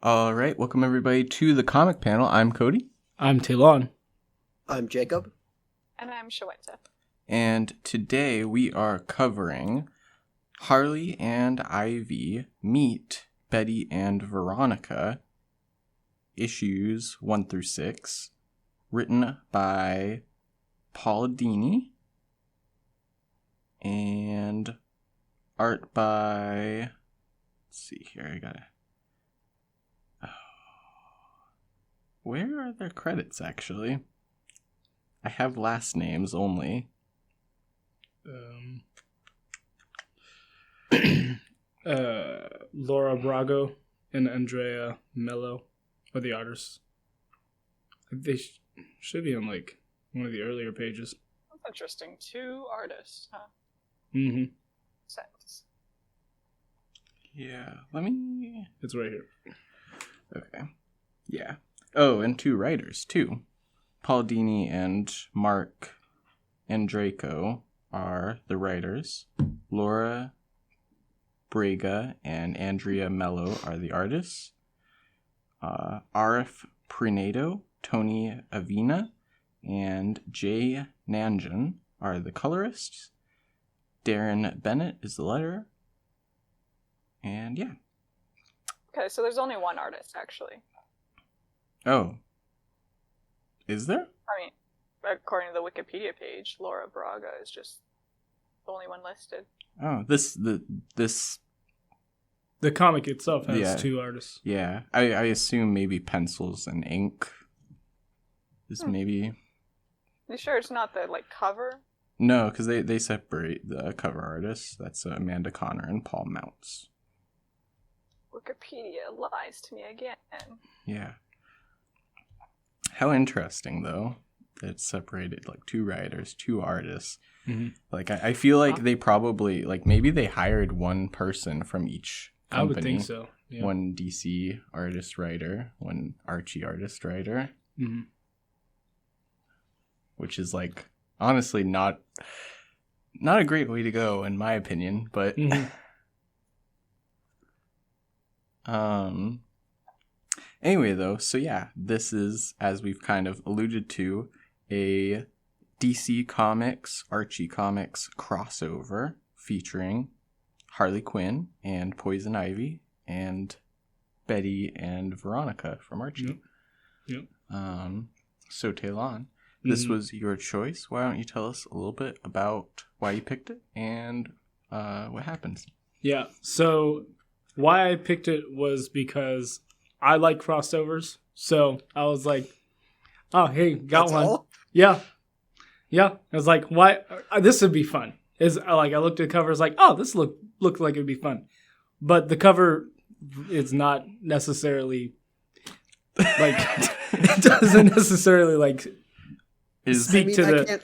All right, welcome everybody to the comic panel. I'm Cody. I'm Talon. I'm Jacob. And I'm Shawenta. And today we are covering Harley and Ivy Meet Betty and Veronica, issues 1 through 6, written by Paul Dini and art by, let's see here, I gotta, where are their credits actually? I have last names only. Laura Brago and Andrea Mello are the artists. They should be on like one of the earlier pages. That's interesting. 2 artists, huh? Mm-hmm. Sense. Yeah, let me... It's right here. Okay. Yeah. Oh, and 2 writers, too. Paul Dini and Marc Andreyko are the writers. Laura Braga and Andrea Mello are the artists. Arif Prenato, Tony Avina, and Jay Nanjan are the colorists. Darren Bennett is the letterer. And yeah. Okay, so there's only one artist, actually. Oh. Is there? I mean, according to the Wikipedia page, Laura Braga is just the only one listed. Oh, this The comic itself has Yeah. 2 artists. Yeah, I assume maybe pencils and ink is maybe... You sure it's not the, cover? No, because they separate the cover artists. That's Amanda Connor and Paul Mounts. Wikipedia lies to me again. Yeah. How interesting, though, that it's separated, 2 writers, 2 artists. Mm-hmm. I feel like they probably, maybe they hired one person from each company. I would think so. Yeah. One DC artist-writer, one Archie artist-writer. Mm-hmm. Which is, honestly not a great way to go, in my opinion, but... Mm-hmm. Anyway, though, so yeah, this is, as we've kind of alluded to, a DC Comics, Archie Comics crossover featuring Harley Quinn and Poison Ivy and Betty and Veronica from Archie. Yep. So Talon, this was your choice. Why don't you tell us a little bit about why you picked it and what happens? Yeah, so why I picked it was because I like crossovers. So I was like, oh, hey, got That's one. all? Yeah. I was like, why? This would be fun. I looked at the cover, I was like, oh, this looked like it would be fun. But the cover is not necessarily, it doesn't necessarily, speak to the...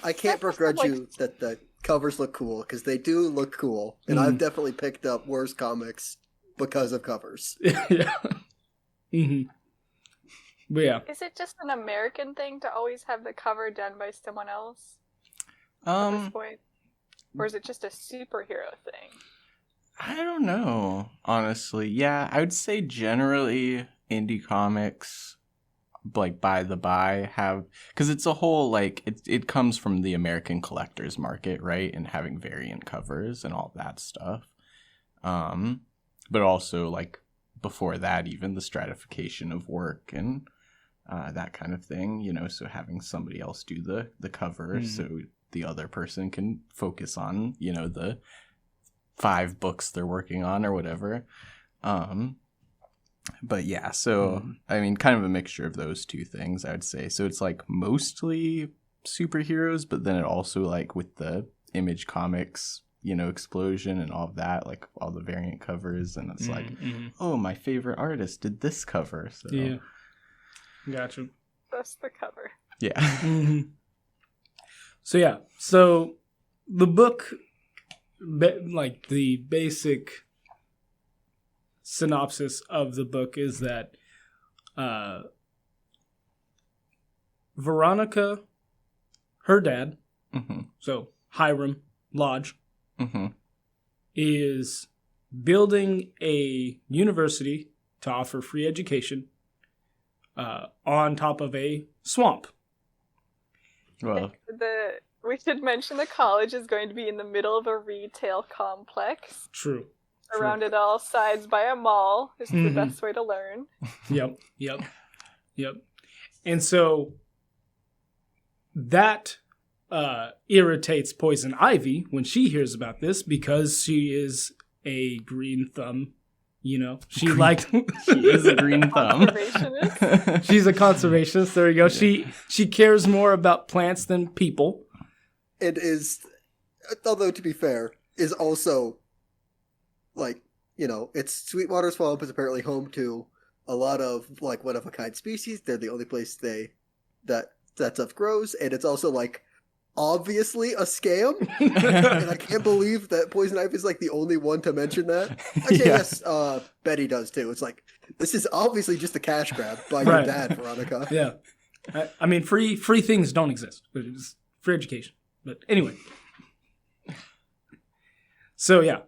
I can't begrudge you that the covers look cool, because they do look cool. And I've definitely picked up worse comics because of covers. Yeah. Mm-hmm. But yeah. Is it just an American thing to always have the cover done by someone else at this point? Or is it just a superhero thing? I don't know, honestly. Yeah, I would say generally indie comics, by the by, have... Because it's a whole, it comes from the American collector's market, right? And having variant covers and all that stuff. But also, before that, even the stratification of work and that kind of thing, so having somebody else do the cover so the other person can focus on, the 5 books they're working on or whatever. But yeah, so, I mean, kind of a mixture of those 2 things, I would say. So it's mostly superheroes, but then it also, with the Image Comics, explosion and all of that, all the variant covers, and it's oh, my favorite artist did this cover. So yeah, gotcha. That's the cover. Yeah. So the book, the basic synopsis of the book is that Veronica, her dad, so Hiram Lodge, is building a university to offer free education on top of a swamp. Well, we should mention the college is going to be in the middle of a retail complex. True. Surrounded all sides by a mall. This is the best way to learn. Yep. And so that irritates Poison Ivy when she hears about this because she is a green thumb. You know, she is a green thumb. She's a conservationist. There you go. She cares more about plants than people. And is, although to be fair, is also like, you know, it's Sweetwater Swamp is apparently home to a lot of like one of a kind species. They're the only place that stuff grows, and it's also like obviously a scam. And I can't believe that Poison Ivy is like the only one to mention that. Actually, yes, Betty does too. It's like, this is obviously just a cash grab by your dad, Veronica. Yeah. I mean, free things don't exist. It's free education. But anyway. So, yeah.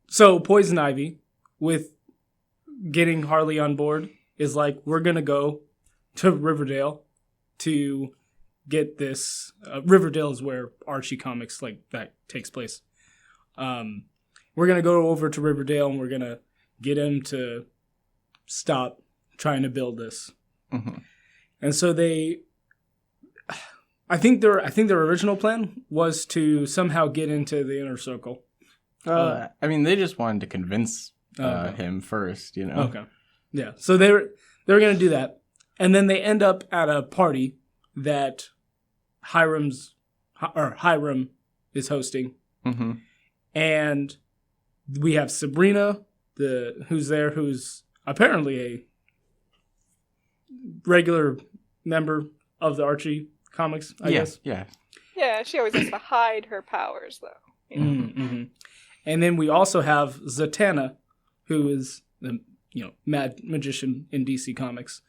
So, Poison Ivy, with getting Harley on board, is like, we're going to go to Riverdale to get this. Riverdale is where Archie comics like that takes place. We're going to go over to Riverdale and we're going to get him to stop trying to build this. Mm-hmm. And so I think their original plan was to somehow get into the inner circle. I mean, they just wanted to convince him first, you know. Okay. Yeah. So they were going to do that, and then they end up at a party that Hiram is hosting, and we have Sabrina, who's apparently a regular member of the Archie comics, I guess. Yeah. Yeah, she always has to hide her powers, though. You know? Mm-hmm. And then we also have Zatanna, who is the mad magician in DC Comics,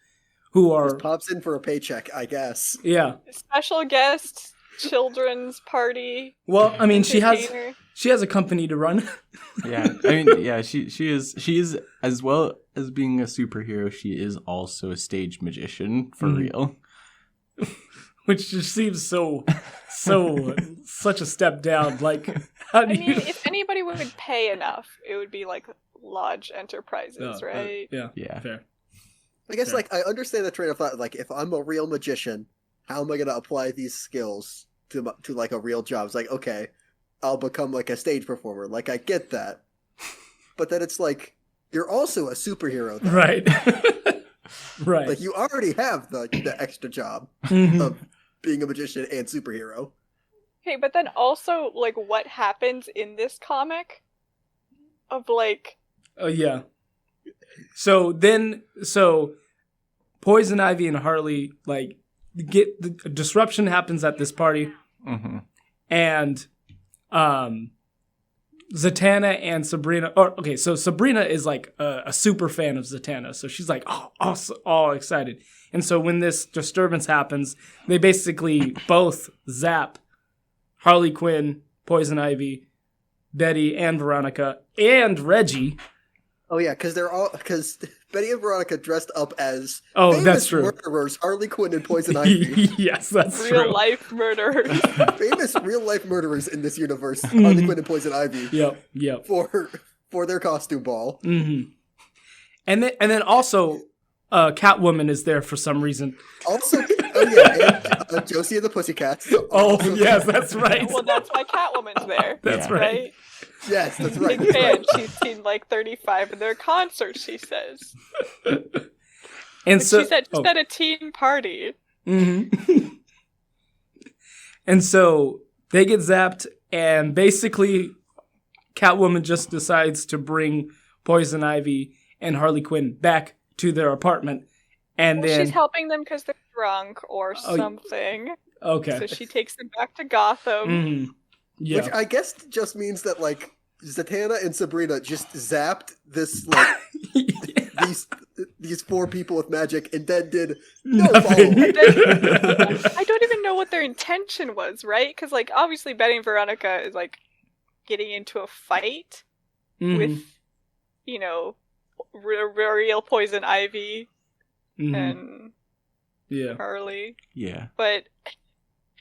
who just pops in for a paycheck, I guess. Yeah. Special guest, children's party. Well, I mean, she has a company to run. Yeah, I mean, yeah, she is as well as being a superhero. She is also a stage magician for real. Which just seems such a step down. Like, I mean, if anybody would pay enough, it would be like Lodge Enterprises, right? Yeah, fair. I guess, like, I understand the train of thought. Like, if I'm a real magician, how am I going to apply these skills to like a real job? It's like, okay, I'll become like a stage performer. Like, I get that, but then it's like you're also a superhero, then. Right? Right. Like, you already have the extra job of being a magician and superhero. Okay, but then also, like, what happens in this comic of, like... yeah. So Poison Ivy and Harley, like, get the disruption happens at this party. Mm-hmm. And Zatanna and Sabrina... so Sabrina is, like, a super fan of Zatanna. So she's, like, all excited. And so when this disturbance happens, they basically both zap Harley Quinn, Poison Betty, and Veronica, and Reggie. Oh yeah, because Betty and Veronica dressed up as that's true. murderers, Harley Quinn and Poison Ivy. Yes, that's real true. Life murderers. Famous real life murderers in this universe, Harley Quinn and Poison Ivy. Yep. For their costume ball. Mm-hmm. And then also, Catwoman is there for some reason. Also, and Josie and the Pussycats. Yes, that's right. Well, that's why Catwoman's there. That's right. Yes, that's right. Big fan. She's seen like 35 of their concerts, she says. And so she's at a teen party. Mm-hmm. And so they get zapped, and basically Catwoman just decides to bring Poison Ivy and Harley Quinn back to their apartment. And then she's helping them because they're drunk or something. Okay. So she takes them back to Gotham. Mm-hmm. Yeah. Which I guess just means that, like, Zatanna and Sabrina just zapped this, like, these four people with magic and then did nothing. I don't even know what their intention was, right? Because, like, obviously Betty and Veronica is, like, getting into a fight with, real Poison Ivy Mhm. and Yeah. Harley. Yeah. But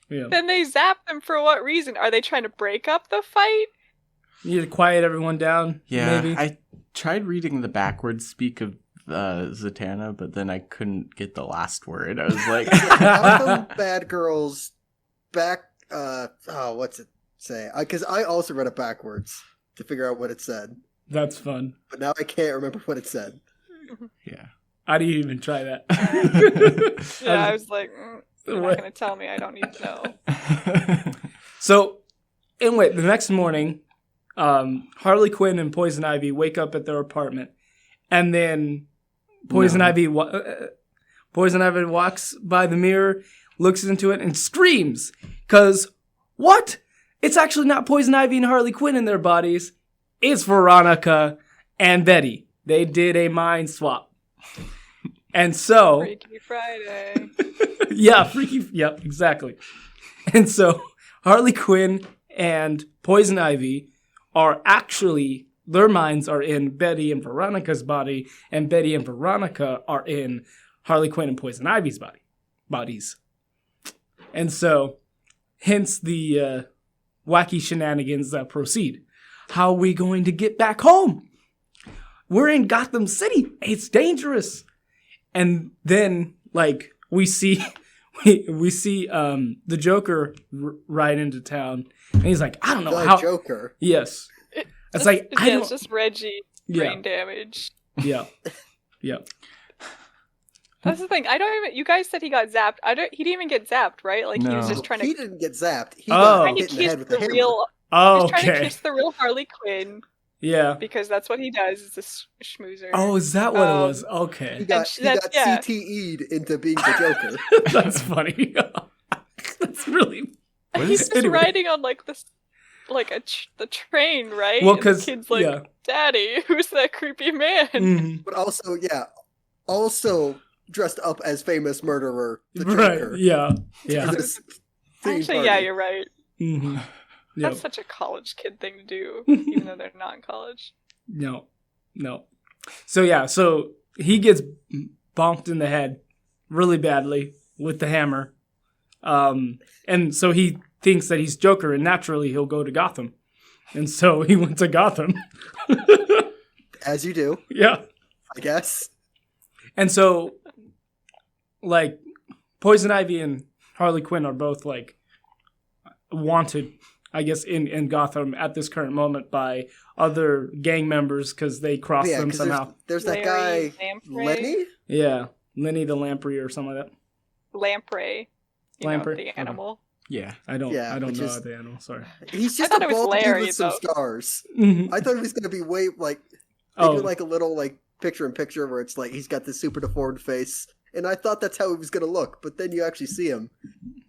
Yeah. then they zap them for what reason? Are they trying to break up the fight? You need to quiet everyone down. Yeah. Maybe. I tried reading the backwards speak of Zatanna, but then I couldn't get the last word. I was like, Gotham Bad Girls back. What's it say? Because I also read it backwards to figure out what it said, That's fun. but now I can't remember what it said. yeah. How do you even try that? Yeah, I was like, you're not going to tell me. I don't need to know. So, anyway, the next morning, Harley Quinn and Poison Ivy wake up at their apartment, and then Poison Ivy walks by the mirror, looks into it, and screams. Because, what? It's actually not Poison Ivy and Harley Quinn in their bodies. It's Veronica and Betty. They did a mind swap. And so... Freaky Friday. Yeah, exactly. And so, Harley Quinn and Poison Ivy are actually... Their minds are in Betty and Veronica's body, and Betty and Veronica are in Harley Quinn and Poison Ivy's bodies. And so, hence the wacky shenanigans that proceed. How are we going to get back home? We're in Gotham City. It's dangerous. And then, like, we see the Joker ride into town, and he's like, I don't know how. Joker. Yes. It's like, it's just Reggie brain damage. Yeah. That's the thing. You guys said he got zapped. He didn't even get zapped, right? Like, he was just trying to... He didn't get zapped. He got trying hit to in the head kiss with the a hammer. real... Oh, He's trying to okay. kiss the real Harley Quinn. Yeah. Because that's what he does, is a schmoozer. Oh, is that what it was? Okay. He got CTE'd into being the Joker. That's funny. That's really... He's just riding on, like, this... Like the train, right? Well, because the kid's like, Daddy, who's that creepy man? Mm-hmm. But also dressed up as famous murderer, the Joker. Right? Yeah. Actually, yeah, you're right. Mm-hmm. Yep. That's such a college kid thing to do, even though they're not in college. No. So he gets bonked in the head really badly with the hammer, and so he thinks that he's Joker, and naturally he'll go to Gotham. And so he went to Gotham. As you do. Yeah. I guess. And so, like, Poison Ivy and Harley Quinn are both, like, wanted, I guess, in Gotham at this current moment by other gang members because they crossed them somehow. There's that guy, Lenny? Yeah. Lenny the Lamprey or something like that. Lamprey. Lamprey? The animal. Yeah. I don't know the animal, sorry. He's just a bald dude with some scars. Mm-hmm. I thought he was going to be way, like, they do like a little, like, picture-in-picture where it's like he's got this super deformed face. And I thought that's how he was going to look. But then you actually see him.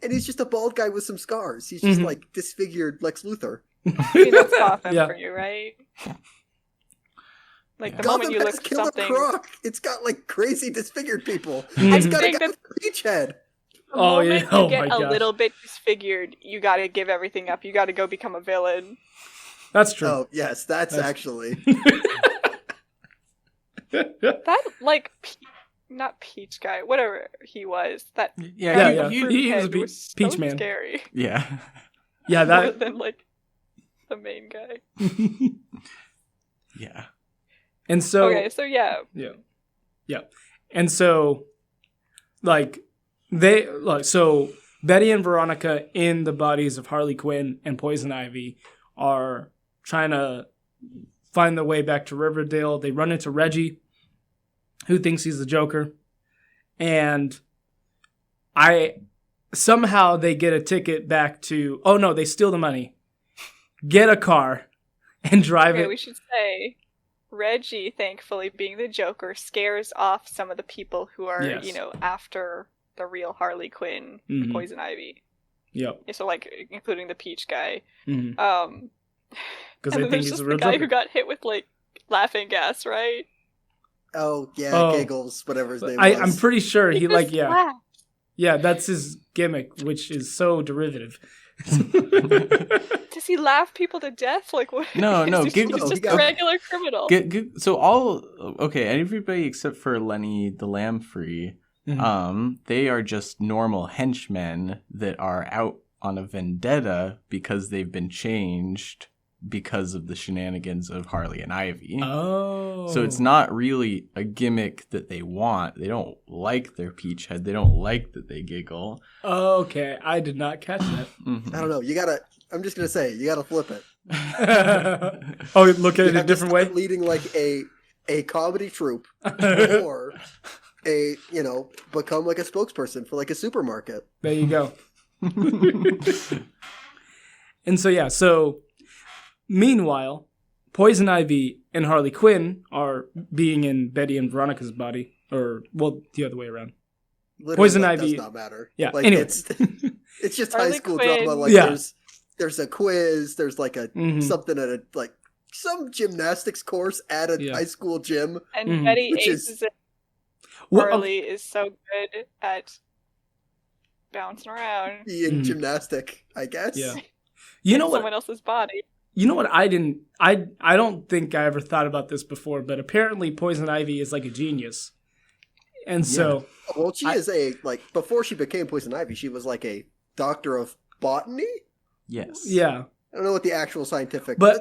And he's just a bald guy with some scars. He's just, like, disfigured Lex Luthor. That's Gotham for you, right? Like, the moment you look at something... Croc. It's got, like, crazy disfigured people. Mm-hmm. He's got a guy with a peach head. The moment you get a little bit disfigured, you gotta give everything up. You gotta go become a villain. That's true. Oh, yes, that's actually... That, like, not Peach guy, whatever he was. That he was a Peach man. Scary. Yeah. Yeah, that... More than, like, the main guy. Yeah. And so... Okay, so yeah. Yeah. And so, like... So Betty and Veronica in the bodies of Harley Quinn and Poison Ivy are trying to find their way back to Riverdale. They run into Reggie, who thinks he's the Joker. And somehow they get a ticket back to... Oh, no, they steal the money. Get a car and drive it. We should say... Reggie, thankfully, being the Joker, scares off some of the people who are, after... the real Harley Quinn, Poison Ivy. Yep. Yeah, so, like, including the Peach guy. Mm-hmm. Because they think he's the real guy who got hit with, like, laughing gas, right? Oh, yeah, Giggles, whatever his name was. I'm pretty sure he like, yeah. Yeah, that's his gimmick, which is so derivative. Does he laugh people to death? Like what? No. He's just a regular criminal. So everybody except for Lenny the Lamprey, they are just normal henchmen that are out on a vendetta because they've been changed because of the shenanigans of Harley and Ivy. Oh. So it's not really a gimmick that they want. They don't like their peach head. They don't like that they giggle. Okay, I did not catch that. I don't know. I'm just going to say, you got to flip it. Oh, look at it a different way? Leading like a comedy troupe or become like a spokesperson for like a supermarket. There you go. And so meanwhile, Poison Ivy and Harley Quinn are being in Betty and Veronica's body, or the other way around. Literally, Poison Ivy does not matter. Yeah. Like, anyway, it's just Harley high school Quinn. drama. Like there's a quiz. There's like a something at some gymnastics course at a high school gym. And Betty aces it. Harley is so good at bouncing around. In gymnastic, I guess. Yeah. You know what? Someone else's body. You know what? I don't think I ever thought about this before, but apparently Poison Ivy is like a genius. And so, well, she is before she became Poison Ivy, she was like a doctor of botany. Yes. Yeah. I don't know what the actual scientific, but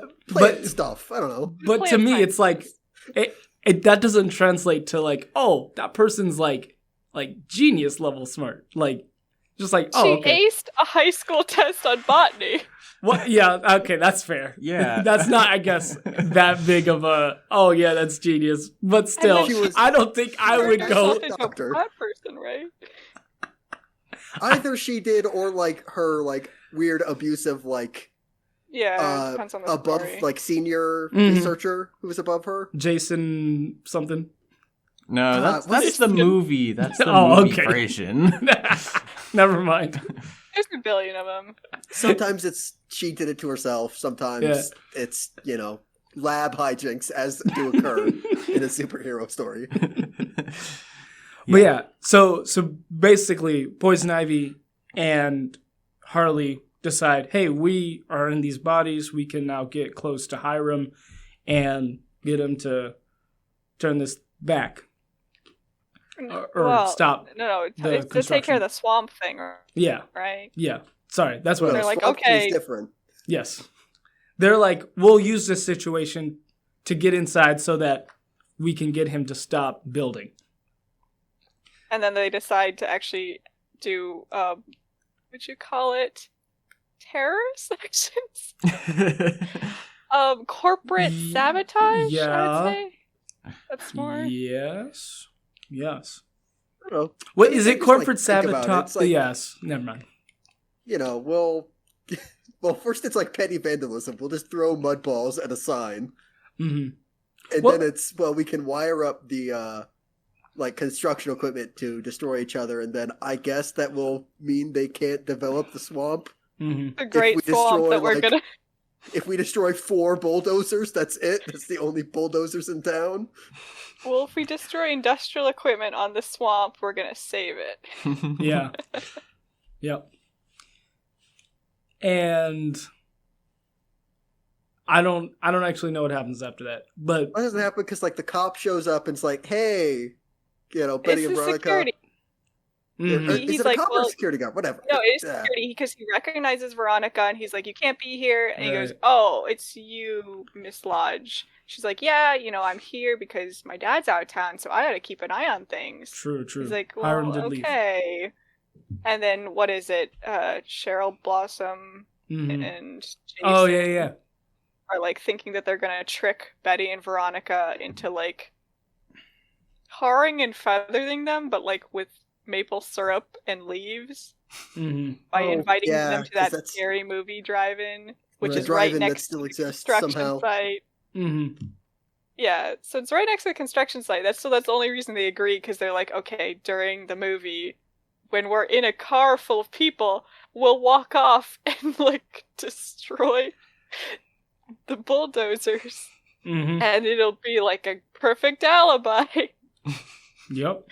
stuff. I don't know. But to me, it's like that doesn't translate to like, oh, that person's like genius level smart. Like, just like, oh, she aced a high school test on botany. What? Yeah, okay, that's fair. Yeah. That's not, I guess, that big of a, oh yeah, that's genius. But still, I don't think I would go. Doctor. That person, right? Either she did, or like her like weird abusive depends on the above story. like senior researcher who was above her. Jason something. No, that's the movie. That's the movie version. Never mind. There's a billion of them. Sometimes she did it to herself. Sometimes it's lab hijinks as do occur in a superhero story. But yeah, so basically, Poison Ivy and Harley decide, hey, we are in these bodies. We can now get close to Hiram and get him to turn this back. Or stop. No, to take care of the swamp thing. Right? Yeah. Sorry, that's what they're like, okay. Is different. Yes. They're like, we'll use this situation to get inside so that we can get him to stop building. And then they decide to actually do, what'd you call it? Terrorist actions? Corporate sabotage, yeah. I would say. That's more. Yes. I don't know. What is it? Corporate sabotage? Like, yes. Never mind. Well, first it's like petty vandalism. We'll just throw mud balls at a sign. Mm-hmm. And then it's, we can wire up the construction equipment to destroy each other, and then I guess that will mean they can't develop the swamp. Mm-hmm. The great swamp that we're gonna... If we destroy 4 bulldozers, that's it? That's the only bulldozers in town? Well, if we destroy industrial equipment on the swamp, we're gonna save it. Yeah. Yep. And I don't actually know what happens after that. But what doesn't happen because the cop shows up and it's like, hey, Betty and Veronica. Security. Mm-hmm. Is it a cop or a security guard? Whatever. No, it is security because he recognizes Veronica and he's like, you can't be here. And he goes, oh, it's you, Miss Lodge. She's like, yeah, I'm here because my dad's out of town, so I gotta keep an eye on things. True. He's like, well, okay. Leave. And then, what is it? Cheryl Blossom and Jason are like thinking that they're gonna trick Betty and Veronica into tarring and feathering them, but with maple syrup and leaves by inviting them to that scary movie drive-in, which is right next to the construction site. Mm-hmm. Yeah, so it's right next to the construction site. That's the only reason they agree, because they're like, okay, during the movie, when we're in a car full of people, we'll walk off and destroy the bulldozers, and it'll be a perfect alibi. Yep.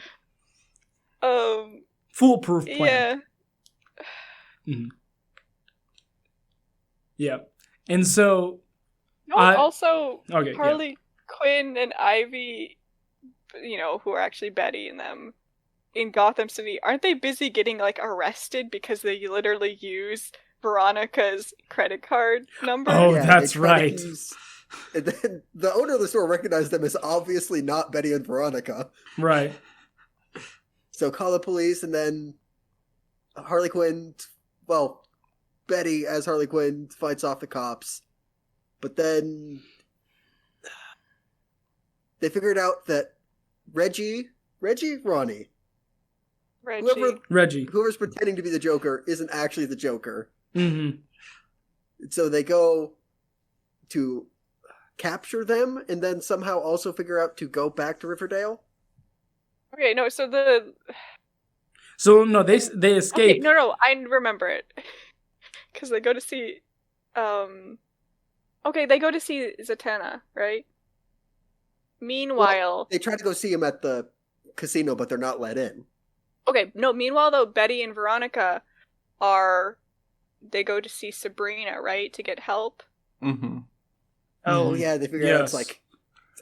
Foolproof plan. Yeah. Mm-hmm. Yeah. And so... No, also, okay, Harley Quinn and Ivy, who are actually Betty and them, in Gotham City, aren't they busy getting, like, arrested because they literally use Veronica's credit card number? Oh, Yeah, that's they try to right. and then the owner of the store recognized them as obviously not Betty and Veronica. Right. So call the police, and then Harley Quinn, well, Betty as Harley Quinn fights off the cops. But then they figured out that Ronnie, Reggie. whoever's pretending to be the Joker isn't actually the Joker. Mm-hmm. So they go to capture them and then somehow also figure out to go back to Riverdale. Okay, no, so no, they escape. Okay, no, I remember it. Because they go to see... Okay, they go to see Zatanna, right? Meanwhile... They try to go see him at the casino, but they're not let in. Okay, no, meanwhile, though, Betty and Veronica they go to see Sabrina, right? To get help? Mm-hmm. Oh, yeah, they figure out it's like,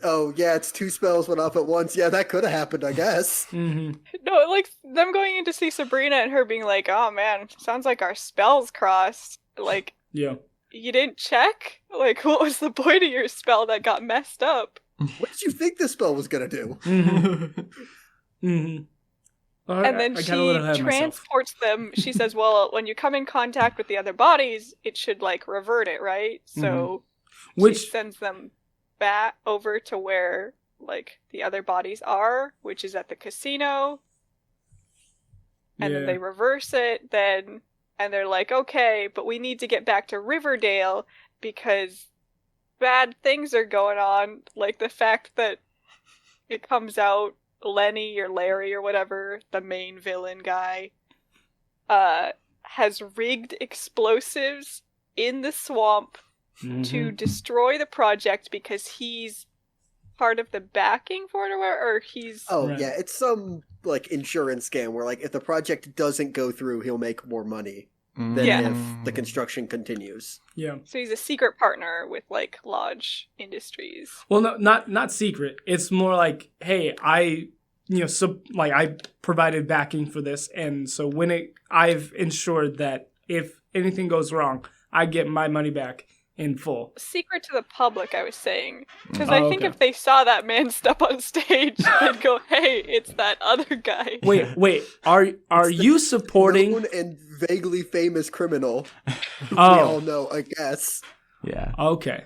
oh, yeah, it's 2 spells went off at once. Yeah, that could have happened, I guess. Mm-hmm. No, like, them going in to see Sabrina and her being like, oh, man, sounds like our spells crossed. Like, Yeah. You didn't check? Like, what was the point of your spell that got messed up? What did you think this spell was going to do? Mm-hmm. Mm-hmm. And then she transports them. She says, well, when you come in contact with the other bodies, it should, like, revert it, right? So she sends them back over to where, like, the other bodies are, which is at the casino. And then they reverse it, and they're like, okay, but we need to get back to Riverdale because bad things are going on. Like the fact that it comes out Lenny or Larry or whatever, the main villain guy, has rigged explosives in the swamp to destroy the project because he's part of the backing for it or he's... Oh, yeah, it's some, like, insurance scam where, like, if the project doesn't go through, he'll make more money than if the construction continues. Yeah. So he's a secret partner with, like, Lodge Industries. Well, no, not secret. It's more like, hey, I provided backing for this, and so I've ensured that if anything goes wrong, I get my money back in full. Secret to the public, I was saying. Because I think if they saw that man step on stage, they'd go, hey, it's that other guy. Wait, are you supporting... known and vaguely famous criminal who we all know, I guess. Yeah. Okay.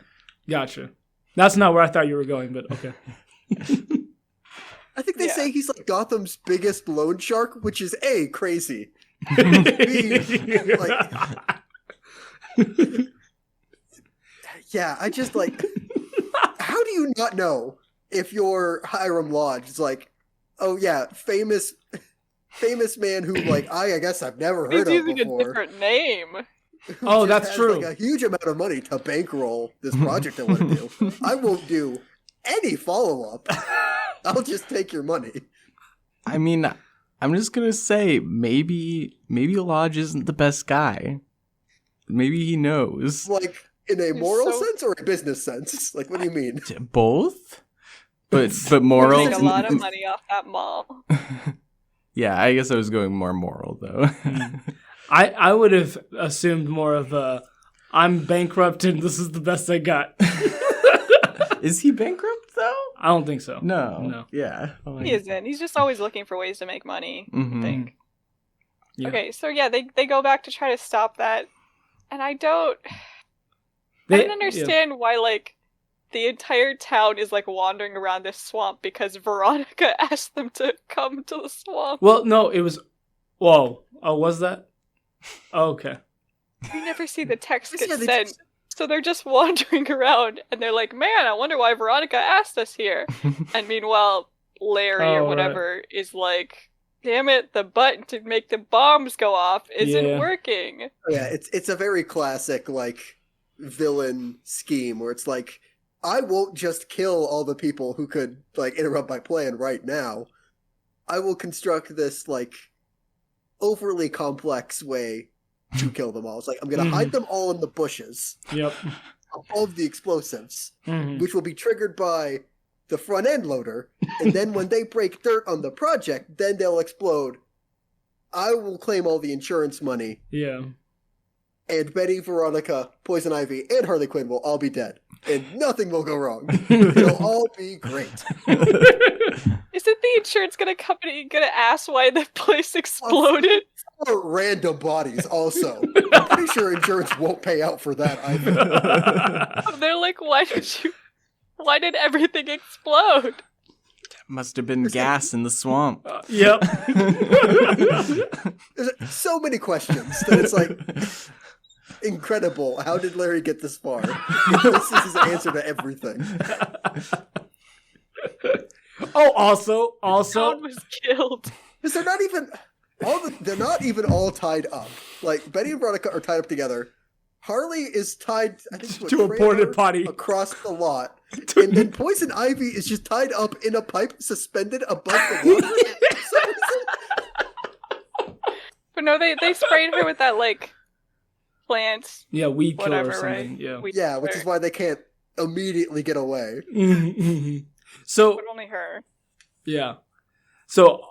Gotcha. That's not where I thought you were going, but okay. I think they say he's like Gotham's biggest loan shark, which is A, crazy. B, like... Yeah, I just like... How do you not know if your Hiram Lodge is like, oh yeah, famous man who, like, I guess I've never heard of before. He's using a different name. Oh, that's has, true. Like, a huge amount of money to bankroll this project I want to do. I won't do any follow-up. I'll just take your money. I mean, I'm just gonna say, maybe Lodge isn't the best guy. Maybe he knows. Like, in a moral sense or a business sense? Like, what do you mean? Both? But moral... Make a lot of money off that mall. Yeah, I guess I was going more moral, though. I would have assumed more of a, I'm bankrupt and this is the best I got. Is he bankrupt, though? I don't think so. No. Yeah. He isn't. He's just always looking for ways to make money, I think. Yeah. Okay, so yeah, they go back to try to stop that. And I don't understand why, like, the entire town is, like, wandering around this swamp because Veronica asked them to come to the swamp. Well, no, it was... Whoa. Oh, was that? Oh, okay. We never see the text get sent. So they're just wandering around, and they're like, man, I wonder why Veronica asked us here. And meanwhile, Larry or whatever is like, damn it, the button to make the bombs go off isn't working. Yeah, it's a very classic, like, villain scheme where it's like, I won't just kill all the people who could, like, interrupt my plan right now. I will construct this, like, overly complex way to kill them all. It's like, I'm going to hide them all in the bushes Yep. of the explosives, Mhm. which will be triggered by the front end loader. And then when they break dirt on the project, then they'll explode. I will claim all the insurance money. Yeah. And Betty, Veronica, Poison Ivy, and Harley Quinn will all be dead. And nothing will go wrong. It'll all be great. Isn't the insurance company gonna ask why the place exploded? Or random bodies also. I'm pretty sure insurance won't pay out for that either. They're like, why did everything explode? Must have been gas in the swamp. Yep. There's so many questions that it's like incredible. How did Larry get this far? This is his answer to everything. Oh, also, John was killed. Because they're not even all tied up. Like Betty and Veronica are tied up together. Harley is tied, I think, to a porta potty across the lot, and then Poison Ivy is just tied up in a pipe suspended above the water. But no, they sprayed her with that like plant. Yeah, weed killer Whatever, or something. right? Yeah. Weed Yeah, which killer. is why they can't immediately get away. So But only her. yeah. So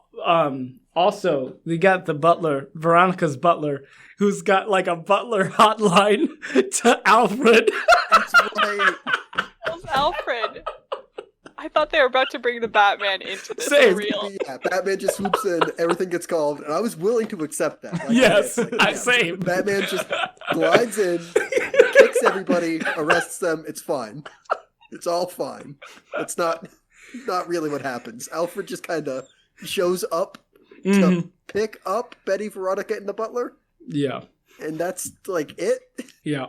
also we got the butler, Veronica's butler, who's got like a butler hotline to Alfred. That's why How's Alfred? I thought they were about to bring the Batman into this Same. for real. yeah, Batman just swoops in, everything gets called, and I was willing to accept that. Like, Yes, it's like, same. Batman just glides in, kicks everybody, arrests them. It's fine. It's all fine. It's not really what happens. Alfred just kind of shows up to pick up Betty, Veronica, and the butler, Yeah. and that's like it. Yeah.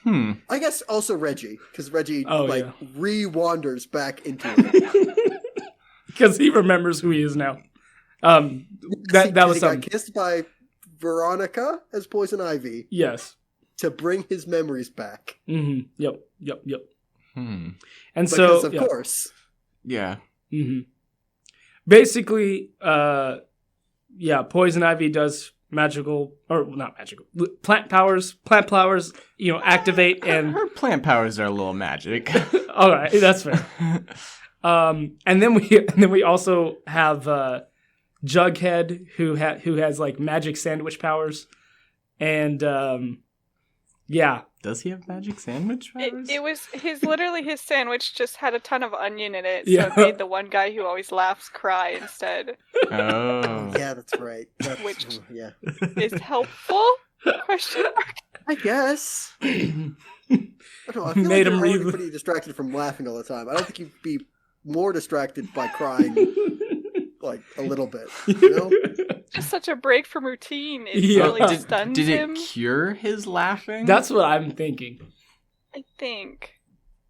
I guess also Reggie, because Reggie yeah. re-wanders back into it. Because he remembers who he is now. That was he something. got kissed by Veronica as Poison Ivy Yes. to bring his memories back. Mm-hmm. Yep. And Because so, of course. Yeah. Mm-hmm. Basically, Poison Ivy does plant powers, activate and Her plant powers are a little magic. all right, that's fair. And then we also have Jughead who has like magic sandwich powers, and Does he have magic sandwich powers? It was his sandwich just had a ton of onion in it, so Yeah. it made the one guy who always laughs cry instead. Oh. Yeah, that's right. Which- yeah. Is helpful? Question mark. I guess. I don't know. I feel Made like him you're already read- pretty distracted from laughing all the time. I don't think you'd be more distracted by crying, like, a little bit. You know? Just such a break from routine. It Yeah. really stuns Did it him. cure his laughing? that's what I'm thinking. I think.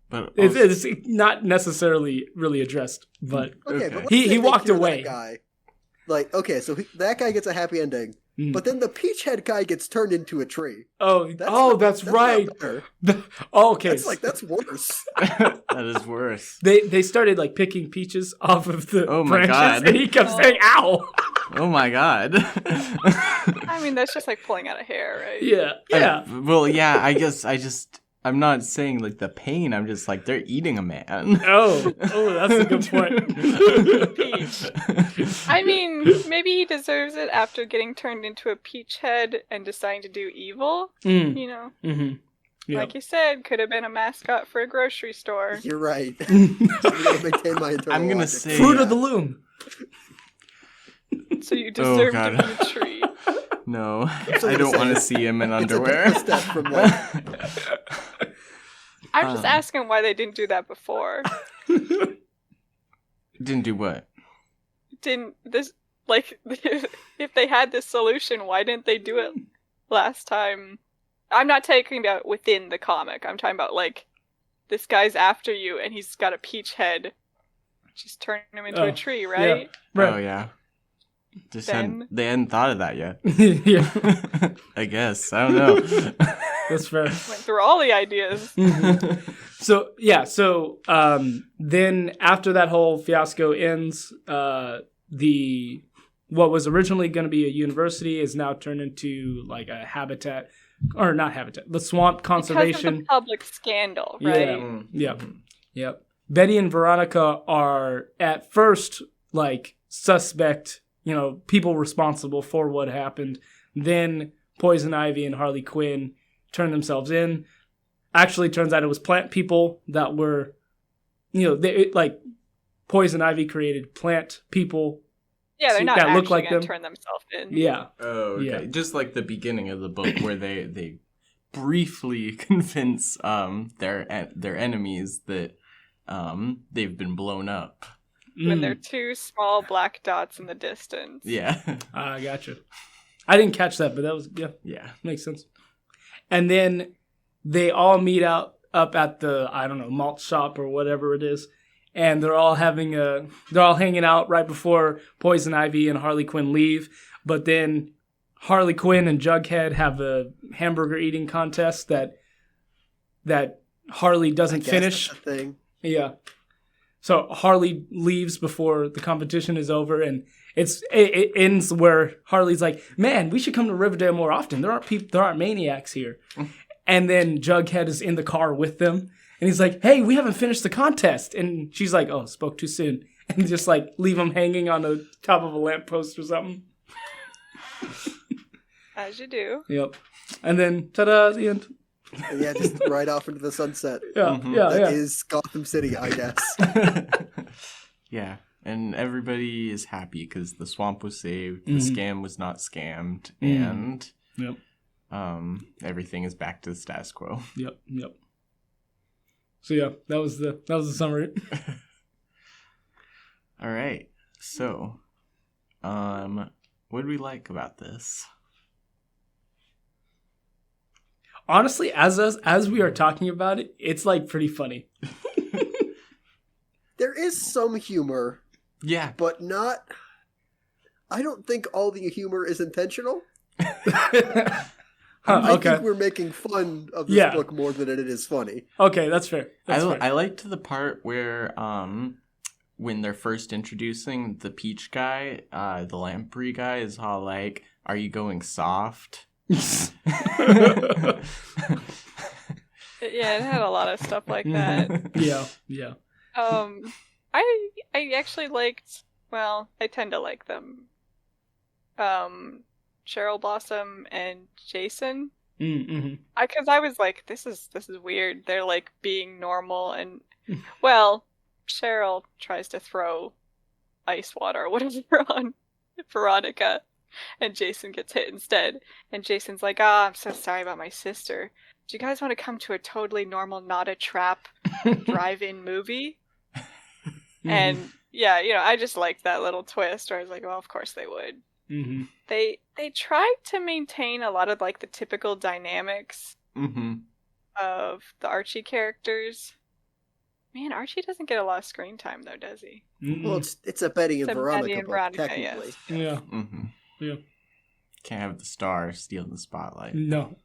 But It's not necessarily really addressed, but Okay, Okay. but let's He say they walked cure that away. guy. Like, okay, so that guy gets a happy ending, Mm. but then the peach head guy gets turned into a tree. that's right. Not better. Okay, That's worse. that is worse. they started like picking peaches off of the Oh my branches, God. and he kept saying "ow." Oh my god. I mean, that's just like pulling out a hair, right? Yeah. I'm not saying like the pain. I'm just like they're eating a man. Oh, that's a good point. Peach. I mean, maybe he deserves it after getting turned into a peach head and deciding to do evil. Mm. You know, Mm-hmm. Yeah. like you said, could have been a mascot for a grocery store. You're right. I'm gonna maintain my internal I'm gonna logic. say- Fruit Yeah. of the loom. So you deserve to God. be a tree. No, So I don't you're want to saying see him in It's a underwear. big step from like, I'm just asking why they didn't do that before. Didn't do what? Didn't this like if they had this solution, why didn't they do it last time? I'm not talking about within the comic. I'm talking about like this guy's after you and he's got a peach head. Just turn him into Oh, a tree, right? Oh yeah. Then- They hadn't thought of that yet. Yeah, I guess. I don't know. that's fair. Went through all the ideas. So then after that whole fiasco ends, the what was originally going to be a university is now turned into like a habitat, or not habitat, the swamp conservation. Because of the public scandal, right? Yeah. Yep. Betty and Veronica are at first like suspect, people responsible for what happened. Then Poison Ivy and Harley Quinn turn themselves in. Actually, turns out it was plant people that were, Poison Ivy created plant people. Yeah, they're not that actually look like going them. to turn themselves in. Yeah. Oh, okay. Yeah. Just like the beginning of the book where they briefly convince their enemies that they've been blown up. When they're two small black dots in the distance. Yeah. I gotcha. I didn't catch that, but that was, Yeah. makes sense. And then they all meet up at the, malt shop or whatever it is. And they're all hanging out right before Poison Ivy and Harley Quinn leave. But then Harley Quinn and Jughead have a hamburger eating contest that Harley doesn't finish. That's the thing. Yeah. So Harley leaves before the competition is over, and it ends where Harley's like, "Man, we should come to Riverdale more often. There aren't maniacs here." And then Jughead is in the car with them, and he's like, "Hey, we haven't finished the contest." And she's like, "Oh, spoke too soon," and just like leave him hanging on the top of a lamppost or something. As you do. Yep. And then ta-da, the end. And yeah, just right off into the sunset. Yeah, That is Gotham City, I guess. Yeah, and everybody is happy because the swamp was saved, the scam was not scammed, and everything is back to the status quo. Yep. So yeah, that was the summary. All right, so, what do we like about this? Honestly, as we are talking about it, it's like pretty funny. There is some humor. Yeah. But not... I don't think all the humor is intentional. I think we're making fun of this book more than it is funny. Okay, that's fair. I liked the part where when they're first introducing the peach guy, the lamprey guy is all like, "Are you going soft?" Yeah, it had a lot of stuff like that. Yeah. I actually liked. Well, I tend to like them. Cheryl Blossom and Jason. Because I was like, this is weird. They're like being normal, and well, Cheryl tries to throw ice water or whatever on Veronica, and Jason gets hit instead. And Jason's like, I'm so sorry about my sister. Do you guys want to come to a totally normal, not a trap drive-in movie? And yeah, I just liked that little twist where I was like, well, of course they would. They tried to maintain a lot of like the typical dynamics of the Archie characters. Man, Archie doesn't get a lot of screen time though, does he? Well, it's a Betty and Veronica book, technically. Yes. Yeah. Can't have the star stealing the spotlight. No.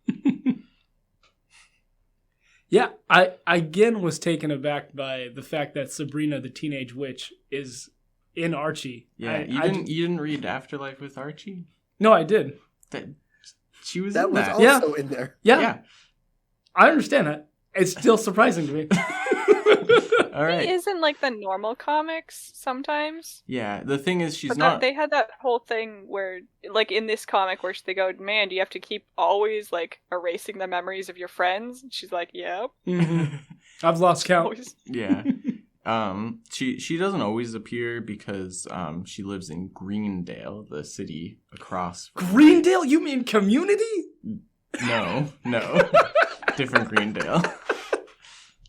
Yeah, I again was taken aback by the fact that Sabrina the Teenage Witch is in Archie. Yeah, you didn't read Afterlife with Archie? No, I did. She was that in was that. also in there. Yeah. I understand that. It's still surprising to me. All right. He is in like the normal comics sometimes. Yeah, the thing is she's but not... They had that whole thing where, like in this comic, where they go, man, do you have to keep always like erasing the memories of your friends? And she's like, yep. I've lost count. Always. Yeah. She doesn't always appear because she lives in Greendale, the city across from... Greendale? You mean Community? No. Different Greendale.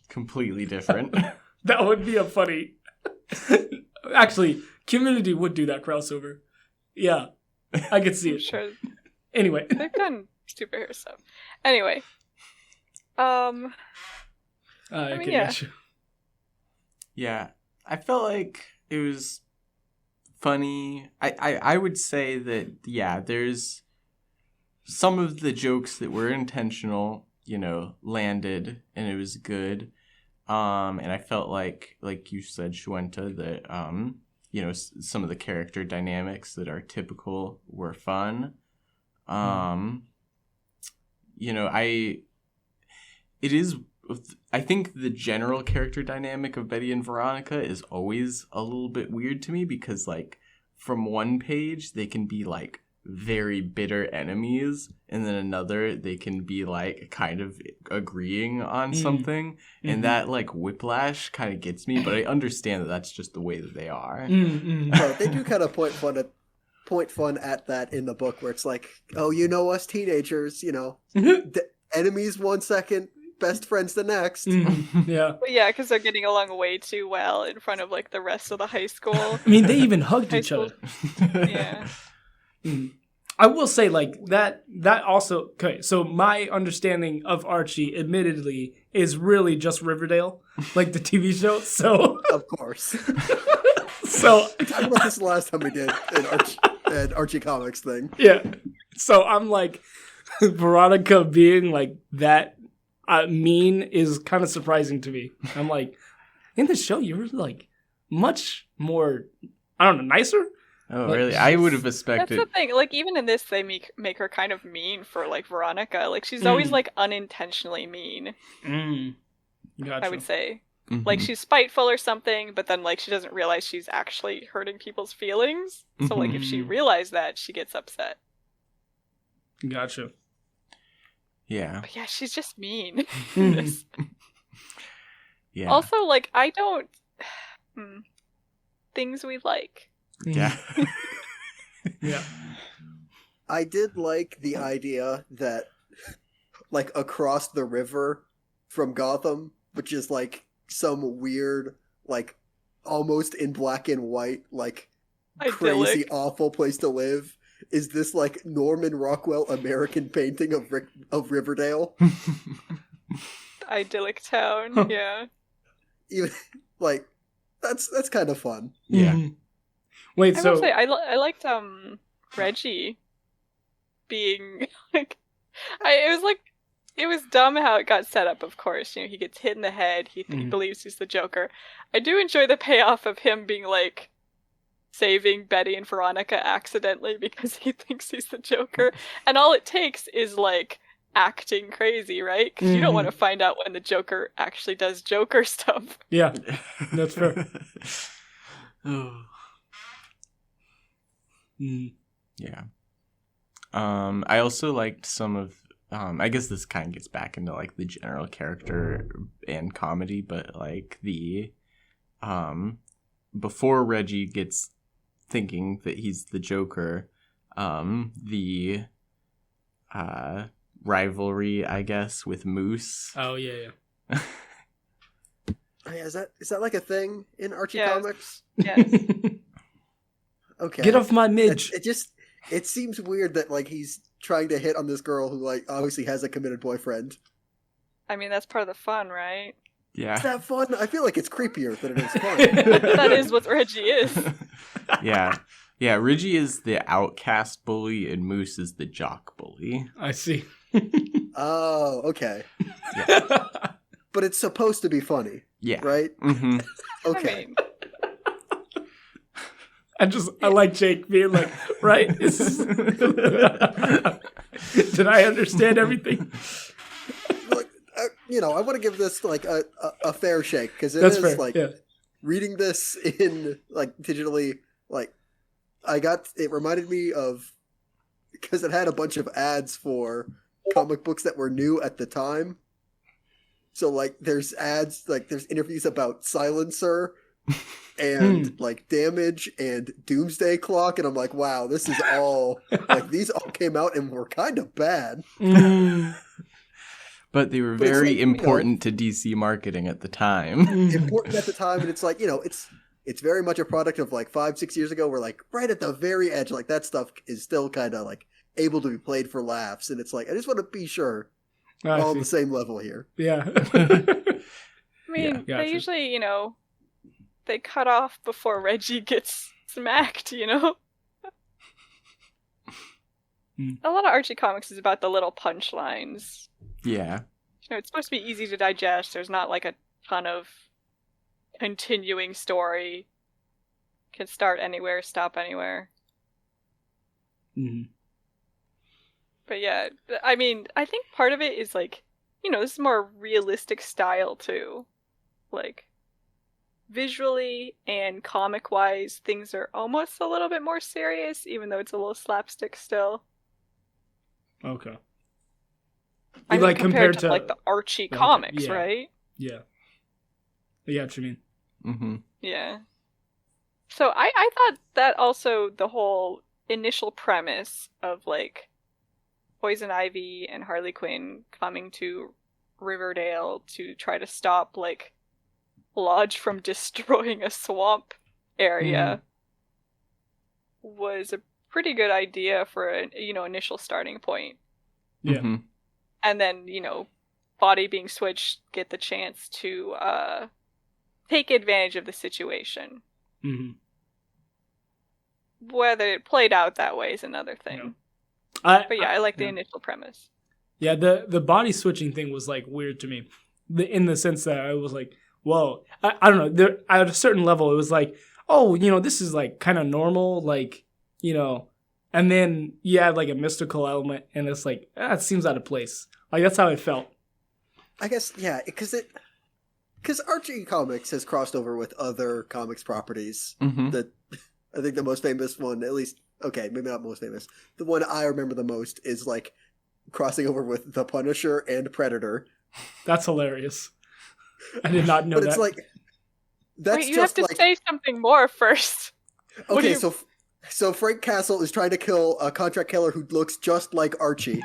Completely different. That would be a funny... Actually, Community would do that crossover. Yeah, I could see it. Sure. Anyway. They've done superhero stuff. Anyway. I yeah. Yeah, I felt like it was funny. I would say that, yeah, there's some of the jokes that were intentional, landed, and it was good. And I felt like you said, Shuenta, that some of the character dynamics that are typical were fun. I think the general character dynamic of Betty and Veronica is always a little bit weird to me because, like, from one page, they can be, like, very bitter enemies, and then another, they can be, like, kind of agreeing on something, and that, like, whiplash kind of gets me, but I understand that that's just the way that they are. So they do kind of point fun at that in the book, where it's like, oh, us teenagers, enemies 1 second, best friends the next. Yeah. Well, yeah, because they're getting along way too well in front of like the rest of the high school. I mean, they even hugged each other. Yeah. I will say, like, that also... Okay, so my understanding of Archie, admittedly, is really just Riverdale, like the TV show, so... Of course. So... We talked about this last time we did an Archie Comics thing. Yeah. So I'm like, Veronica being, like, that mean is kind of surprising to me. I'm like, in the show, you were, like, much more, I don't know, nicer? Oh, really? I would have expected... That's the thing. Like, even in this, they make her kind of mean for, like, Veronica. Like, she's always, like, unintentionally mean. Gotcha. I would say. Like, she's spiteful or something, but then, like, she doesn't realize she's actually hurting people's feelings. So, like, if she realized that, she gets upset. Gotcha. Yeah. But yeah, she's just mean. Yeah. Also, like, I don't... Things we like. Yeah. Yeah. I did like the idea that, like, across the river from Gotham, which is, like, some weird, like, almost in black and white, like, crazy, awful place to live, is this, like, Norman Rockwell American painting of Riverdale. Idyllic town, yeah. Even, like, that's kind of fun. Yeah. Wait, I so... will say, I liked, Reggie being, like... It was dumb how it got set up, of course. He gets hit in the head, he believes he's the Joker. I do enjoy the payoff of him being, like, saving Betty and Veronica accidentally because he thinks he's the Joker. And all it takes is, like, acting crazy, right? Because you don't want to find out when the Joker actually does Joker stuff. Yeah, that's fair. Yeah. I also liked some of... I guess this kind of gets back into, like, the general character and comedy, but, like, the... before Reggie gets thinking that he's the Joker, the rivalry, I guess, with Moose. Oh, yeah. Oh, yeah, is that like a thing in Archie Comics? Yes. Okay. Get off my midge. It seems weird that, like, he's trying to hit on this girl who, like, obviously has a committed boyfriend. I mean, that's part of the fun, right? Yeah. Is that fun? I feel like it's creepier than it is fun. That is what Reggie is. Yeah. Yeah, Reggie is the outcast bully and Moose is the jock bully. I see. Oh, okay. Yeah. But it's supposed to be funny. Yeah. Right? Mm-hmm. Okay. I mean, I like Jake being like, right? Did I understand everything? Like, I want to give this, like, a fair shake, because That's is fair. like, yeah. reading this in, like, digitally, like, it reminded me of, because it had a bunch of ads for comic books that were new at the time. So, like, there's ads, like, there's interviews about Silencer and, like, Damage and Doomsday Clock, and I'm like, wow, this is all, like, these all came out and were kind of bad. But they were very important to DC marketing at the time. Important at the time, and it's like, it's very much a product of, like, 5-6 years ago, where, like, right at the very edge, like, that stuff is still kind of, like, able to be played for laughs, and it's like, I just want to be sure we're all on the same level here. Yeah. I mean, Gotcha. they usually, they cut off before Reggie gets smacked, A lot of Archie comics is about the little punchlines. Yeah. It's supposed to be easy to digest. There's not, like, a ton of continuing story. can start anywhere, stop anywhere. Mm-hmm. But yeah, I mean, I think part of it is like, this is more realistic style too. Like, visually and comic-wise, things are almost a little bit more serious, even though it's a little slapstick still. Okay. I mean, like compared to like the Archie comics, yeah. right? Yeah. Yeah, what you mean. Mm-hmm. Yeah. So I thought that also the whole initial premise of like Poison Ivy and Harley Quinn coming to Riverdale to try to stop like Lodge from destroying a swamp area was a pretty good idea for an initial starting point. Yeah. Mm-hmm. And then, body being switched, get the chance to take advantage of the situation. Mm-hmm. Whether it played out that way is another thing. Yeah. But yeah, I like the initial premise. Yeah, the body switching thing was like weird to me, in the sense that I was like, whoa, I don't know. There, at a certain level, it was like, oh, this is like kind of normal, like, and then you add like a mystical element, and it's like, it seems out of place. Like that's how it felt. I guess, yeah, because Archie Comics has crossed over with other comics properties. Mm-hmm. That I think the most famous one, at least, okay, maybe not most famous. The one I remember the most is like crossing over with The Punisher and Predator. That's hilarious. I did not know but that. it's like, that's Wait, you just have to like, say something more first. okay, so Frank Castle is trying to kill a contract killer who looks just like Archie.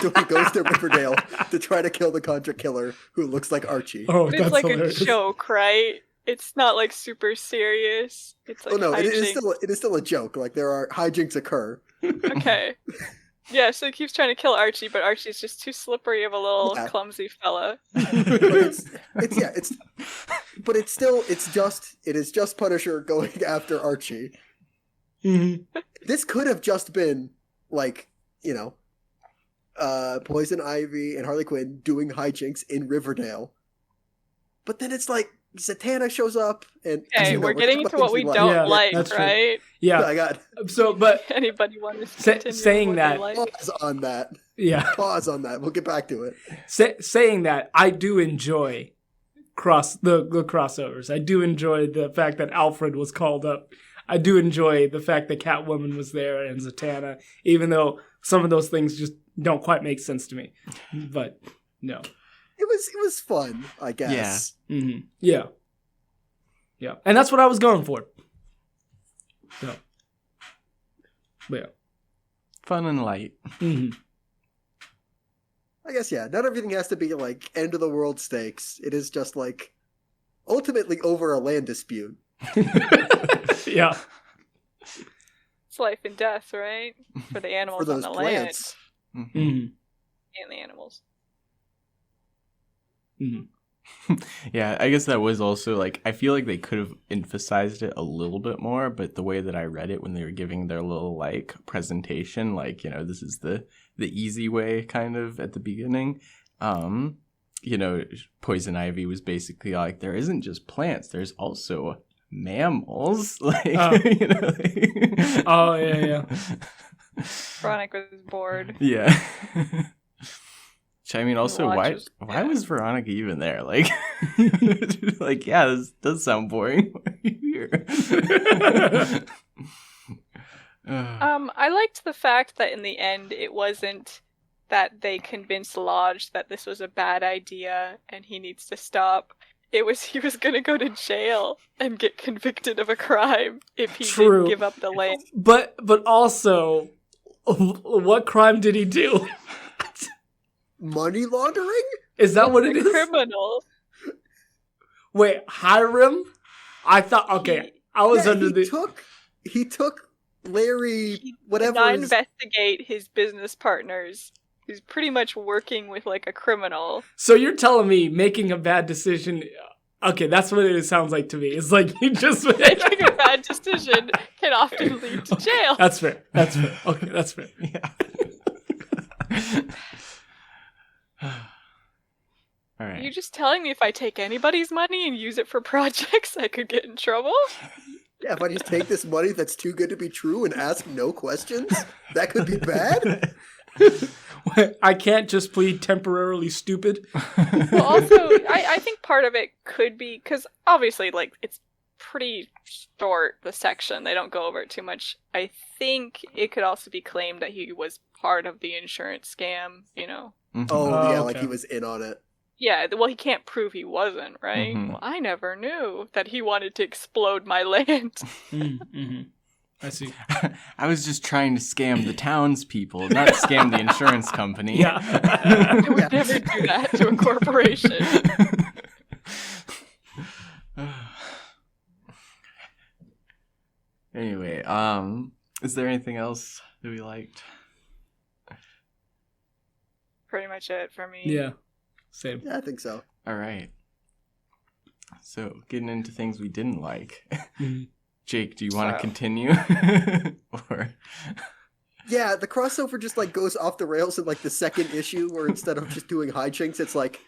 So he goes to Riverdale to try to kill the contract killer who looks like Archie. Oh, But that's it's like hilarious. a joke, right? It's not like super serious. It's like no, it hijinks. is still a joke. Like there are hijinks occur. Okay. Yeah, so he keeps trying to kill Archie, but Archie's just too slippery of a little clumsy fella. But it is just Punisher going after Archie. Mm-hmm. This could have just been like, Poison Ivy and Harley Quinn doing hijinks in Riverdale. But then it's like Zatanna shows up and Okay, we're getting into what we don't like, that's true. right? Yeah. I got So, but Anybody want to continue saying what that- they like? pause on that. yeah, Pause on that. We'll get back to it. saying that, I do enjoy the crossovers. I do enjoy the fact that Alfred was called up. I do enjoy the fact that Catwoman was there and Zatanna, even though some of those things just don't quite make sense to me. But no. It was fun, I guess. Yeah. Mm-hmm. Yeah. Yeah. And that's what I was going for. Yeah. But yeah. Fun and light. Mm-hmm. I guess, yeah. Not everything has to be like end of the world stakes. It is just like ultimately over a land dispute. Yeah. It's life and death, right? For the animals For on those the plants. Mm-hmm. Mm-hmm. land and the animals. Mm-hmm. Yeah, I guess that was also like, I feel like they could have emphasized it a little bit more, but the way that I read it when they were giving their little like presentation, like, this is the easy way kind of at the beginning. Poison Ivy was basically like, there isn't just plants, there's also mammals. Like, Oh, yeah. Veronica was bored. Yeah. Which, I mean, also, why Yeah. was Veronica even there? Like, like, yeah, this does sound boring. Why are you here? I liked the fact that in the end it wasn't that they convinced Lodge that this was a bad idea and he needs to stop. It was he was gonna go to jail and get convicted of a crime if he True. didn't give up the land. But also, what crime did he do? Money laundering? Is that what it is? Criminal. Wait, Hiram? I thought, okay, I was Yeah, under he took Larry, He whatever. did not his- investigate his business partners. He's pretty much working with like a criminal. So you're telling me making a bad decision... Okay, that's what it sounds like to me. It's like you just... Making a bad decision can often lead to jail. That's fair. Okay, that's fair. Yeah. All right. You're just telling me if I take anybody's money and use it for projects, I could get in trouble? Yeah, if I just take this money that's too good to be true and ask no questions, that could be bad. I can't just plead temporarily stupid. Well, also, I think part of it could be because obviously, like, it's pretty short, the section. They don't go over it too much. I think it could also be claimed that he was part of the insurance scam, you know? Mhm. Oh, yeah, okay. like he was in on it. Yeah, well, he can't prove he wasn't, right? Mhm. Well, I never knew that he wanted to explode my land. Mm-hmm. I see. I was just trying to scam the townspeople, not scam the insurance company. Yeah. I would never do that to a corporation. Anyway, is there anything else that we liked? Pretty much it for me. Yeah. Same. Yeah, I think so. All right. So, getting into things we didn't like. Mhm. Jake, do you want to So- continue? Or Yeah, the crossover just like goes off the rails in like the second issue, where instead of just doing hijinks, it's like,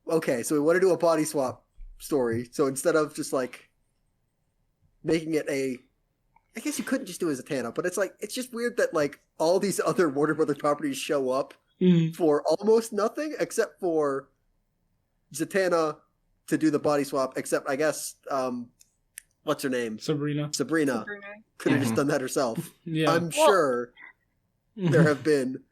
okay, so we want to do a body swap story. So instead of just like making it I guess you couldn't just do it as a Zatanna, but it's like it's just weird that like all these other Warner Brothers properties show up Mhm. for almost nothing except for Zatanna to do the body swap. Except I guess what's her name? Sabrina. Sabrina could have just done that herself. Yeah. I'm sure there have been.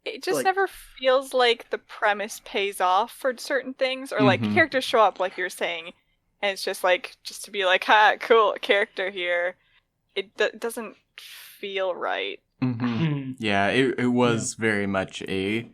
It just Like- never feels like the premise pays off for certain things, or like Mhm. characters show up, like you're saying, and it's just like just to be like, "Ha, cool character here." It doesn't feel right. Mhm. Mhm. Yeah, it was very much a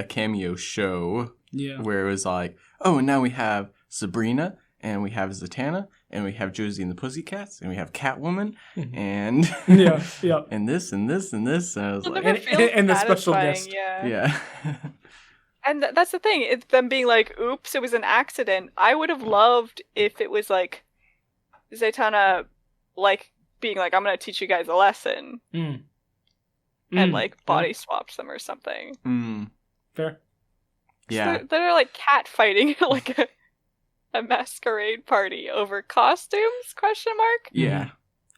cameo show Yeah. where it was like, oh, and now we have Sabrina, and we have Zatanna, and we have Josie and the Pussycats, and we have Catwoman, Mhm. and Yeah. Yeah. and this and this and this, and I was It like, never And- feels and the special satisfying, guest. yeah. yeah. And that's the thing. It's them being like, "Oops, it was an accident." I would have loved if it was like Zatanna, like being like, "I'm gonna teach you guys a lesson," Mm. and Mm. like body swaps them or something. Mm, Fair. yeah. They're like cat fighting at like a masquerade party over costumes? Question mark. Yeah.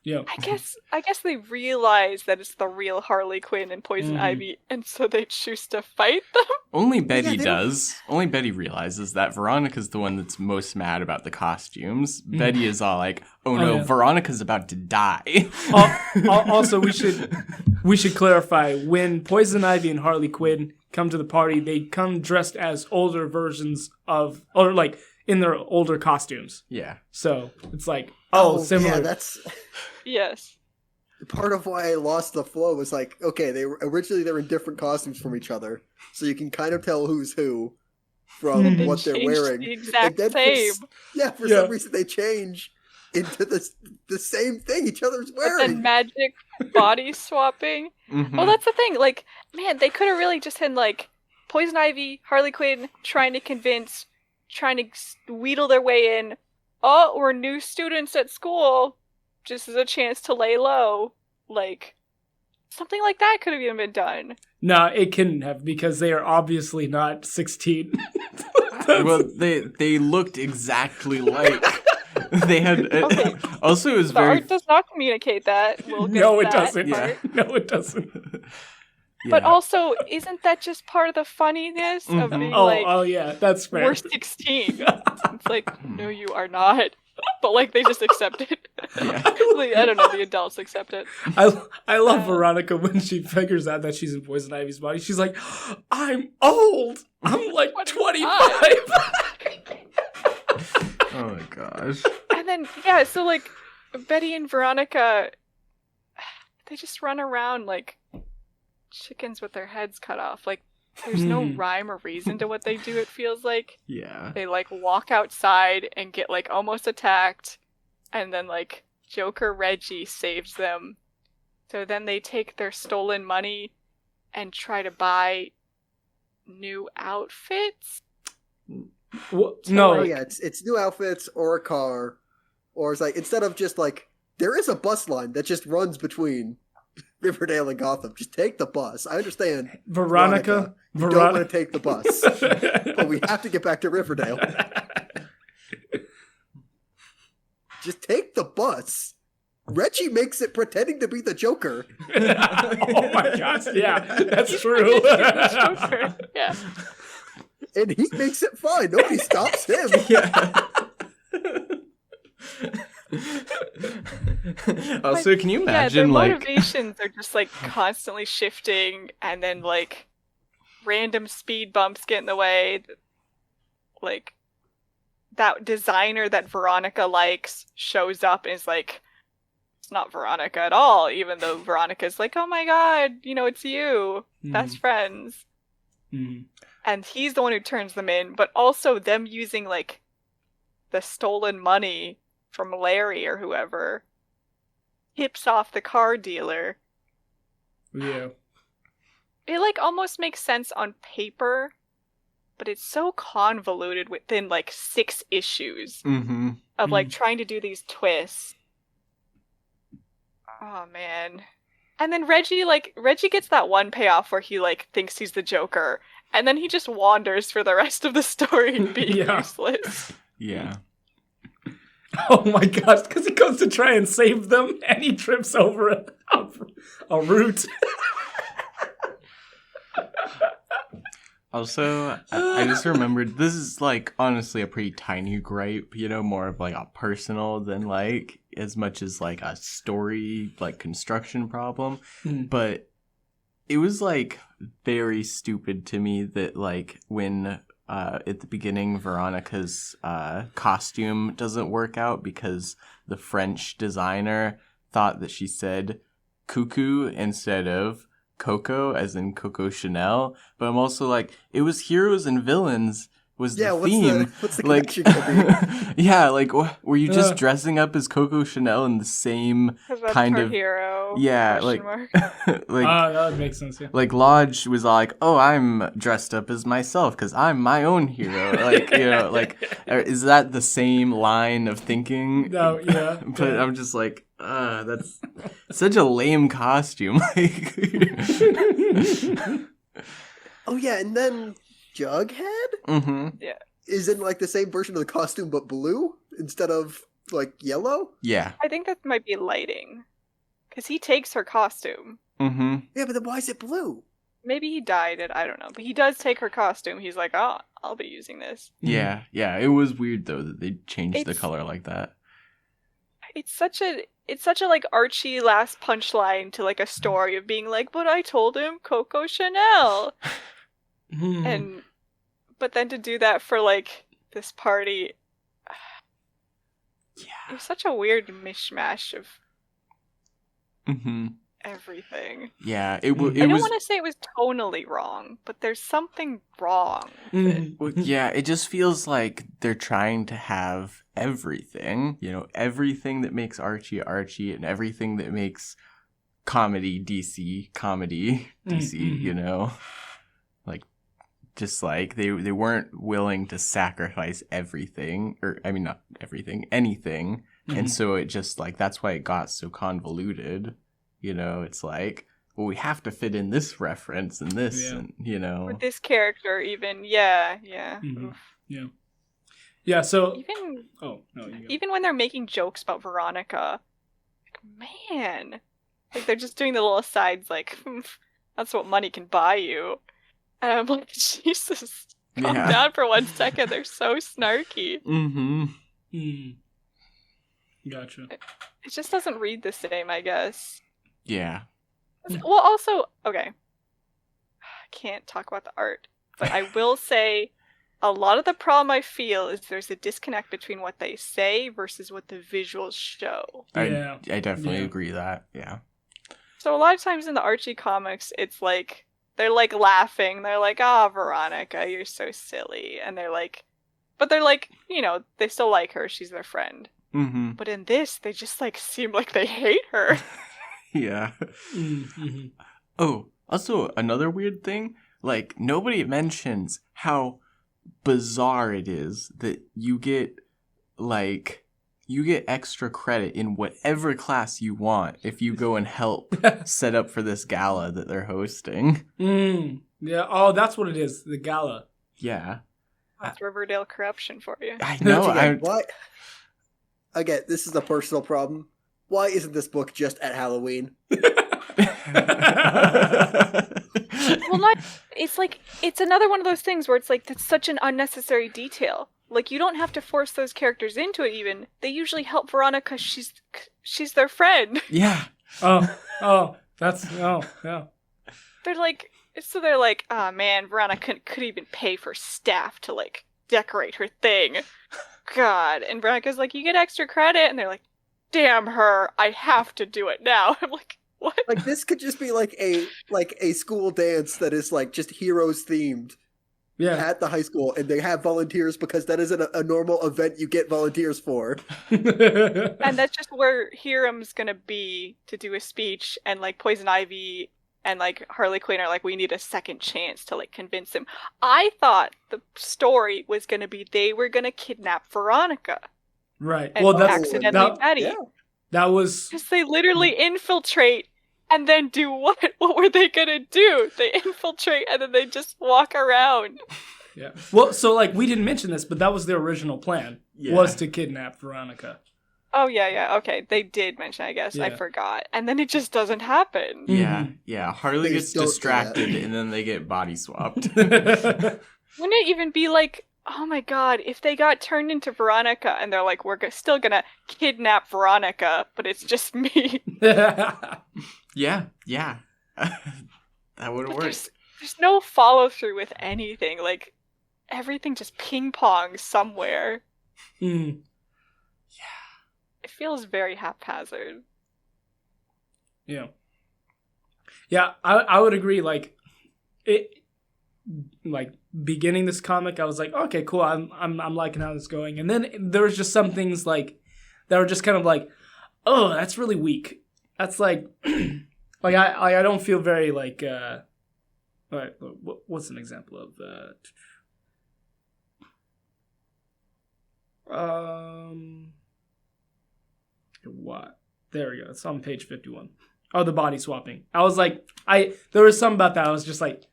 Yeah. I guess they realize that it's the real Harley Quinn and Poison Mhm. Ivy, and so they choose to fight them. Only Betty they don't- does. Only Betty realizes that Veronica's the one that's most mad about the costumes. Betty is all like, oh no, yeah. Veronica's about to die. Also, we should clarify, when Poison Ivy and Harley Quinn come to the party, they come dressed as older versions of, or like in their older costumes. Yeah. So it's like, Yeah, similar. that's Yes. part of why I lost the flow. Was like, okay, they were in different costumes from each other, so you can kind of tell who's who from And They what they're changed wearing. the exact And then same. for Yeah. some reason they change into the same thing each other's But then wearing. magic body swapping. Mhm. Well, that's the thing. Like, man, they could have really just had like Poison Ivy, Harley Quinn trying to wheedle their way in. Oh, we're new students at school. Just as a chance to lay low. Like, something like that could have even been done. No, it couldn't have, because they are obviously not 16. Well, they looked exactly like they had. Okay. Also, it was The very. art does not communicate that. We'll get No, it that doesn't. Yeah. part. No, it doesn't. But Yeah. also, isn't that just part of the funniness of Mhm. being Oh, like, yeah, that's fair. we're 16? It's like, no, you are not. But like, they just accept it. Yeah. Like, I don't know, the adults accept it. I love Veronica when she figures out that she's in Poison Ivy's body. She's like, I'm old. I'm like 25. Oh my gosh. And then, yeah, so like, Betty and Veronica, they just run around like chickens with their heads cut off. Like, there's no rhyme or reason to what they do, it feels like. Yeah. They like walk outside and get like almost attacked, and then like Joker Reggie saves them. So then they take their stolen money and try to buy new outfits. What? So, No, Oh like- yeah, it's new outfits or a car, or it's like instead of just like there is a bus line that just runs between Riverdale and Gotham. Just take the bus. I understand. Veronica. You don't want to take the bus, but we have to get back to Riverdale. just take the bus. Reggie makes it pretending to be the Joker. Oh my gosh, yeah, that's true. Yeah. And he makes it fine. Nobody stops him. Yeah. Also, can you imagine, their like... motivations are just, like, constantly shifting, and then, like, random speed bumps get in the way. Like, that designer that Veronica likes shows up and is like, it's not Veronica at all, even though Veronica's like, oh my god, it's you. Best friends. And he's the one who turns them in, but also them using, like, the stolen money from Larry or whoever tips off the car dealer. Yeah. It, like, almost makes sense on paper, but it's so convoluted within, like, 6 issues of, like, trying to do these twists. Oh, man. And then Reggie gets that one payoff where he, like, thinks he's the Joker, and then he just wanders for the rest of the story being useless. Yeah. Oh my gosh, because he goes to try and save them, and he trips over a root. Also, I just remembered, this is, like, honestly a pretty tiny gripe, more of, like, a personal than, like, as much as, like, a story, like, construction problem. But it was, like, very stupid to me that, like, when at the beginning Veronica's costume doesn't work out because the French designer thought that she said cuckoo instead of Coco, as in Coco Chanel. But I'm also like, it was heroes and villains was the theme. What's the like, connection? yeah, like, were you just dressing up as Coco Chanel in the same kind of hero? Yeah, like, like that would make sense. Yeah. Like Lodge was like, oh, I'm dressed up as myself because I'm my own hero. Like, like, is that the same line of thinking? No, yeah. But I'm just like, that's such a lame costume. Like, oh yeah, and then Jughead is in, like, the same version of the costume but blue instead of, like, yellow. Yeah, I think that might be lighting, because he takes her costume. Yeah, but then why is it blue? Maybe he dyed it, I don't know, but he does take her costume. He's like, oh, I'll be using this. Yeah, it was weird though that they changed the color like that. It's such a like Archie last punchline to, like, a story of being like, but I told him Coco Chanel. But then to do that for, like, this party, it was such a weird mishmash of everything. Yeah, I don't want to say it was tonally wrong, but there's something wrong with it. Yeah, it just feels like they're trying to have everything, everything that makes Archie Archie and everything that makes comedy DC, like, just like they weren't willing to sacrifice everything, or I mean not everything, anything. And so it just, like, that's why it got so convoluted. It's like, well, we have to fit in this reference and this, and with this character even, yeah. Yeah, so even when they're making jokes about Veronica, like, man, like, they're just doing the little asides, like, that's what money can buy you. And I'm like, Jesus, calm down for 1 second. They're so snarky. Gotcha. It just doesn't read the same, I guess. Yeah. Well, also, okay, I can't talk about the art, but I will say a lot of the problem I feel is there's a disconnect between what they say versus what the visuals show. I definitely agree that, yeah. So a lot of times in the Archie comics, it's like, they're, like, laughing. They're like, ah, Veronica, you're so silly. And they're like, but they're like, they still like her. She's their friend. But in this, they just, like, seem like they hate her. Yeah. Oh, also another weird thing, like, nobody mentions how bizarre it is that you get extra credit in whatever class you want if you go and help set up for this gala that they're hosting. Yeah, oh, that's what it is, the gala. Yeah. That's Riverdale corruption for you. I know. Why? again, this is a personal problem. Why isn't this book just at Halloween? Well, not. It's like it's another one of those things where it's like that's such an unnecessary detail. Like you don't have to force those characters into it. Even they usually help Veronica. She's their friend. Yeah. Oh, yeah. They're like, oh man, Veronica could even pay for staff to like decorate her thing. God, and Veronica's like, you get extra credit, and they're like, damn her, I have to do it now. I'm like, what? Like this could just be like a school dance that is like just heroes themed at the high school, and they have volunteers because that isn't a normal event you get volunteers for. And that's just where Hiram's gonna be to do a speech, and like Poison Ivy and like Harley Quinn are like, we need a second chance to like convince him. I thought the story was gonna be they were gonna kidnap Veronica. Right. And Well, accidentally Betty. Yeah. That was Because they literally infiltrate and then do what? What were they gonna do? They infiltrate and then they just walk around. yeah. Well, so like we didn't mention this, but that was their original plan was to kidnap Veronica. Oh yeah. Okay, they did mention. I guess I forgot, and then it just doesn't happen. Yeah. Harley gets distracted, and then they get body swapped. Wouldn't it even be like, oh my god, if they got turned into Veronica and they're like, we're still gonna kidnap Veronica, but it's just me. Yeah. That would have worked. There's no follow through with anything. Like everything just ping pong somewhere. Mm. It feels very haphazard. Yeah. Yeah, I would agree. Like it, like beginning this comic, I was like, okay, cool. I'm liking how this is going. And then there was just some things like that were just kind of like, oh, that's really weak. That's like, like I don't feel very like. All right, what's an example of what? There we go. It's on page 51. Oh, the body swapping. I was like, there was something about that. I was just like,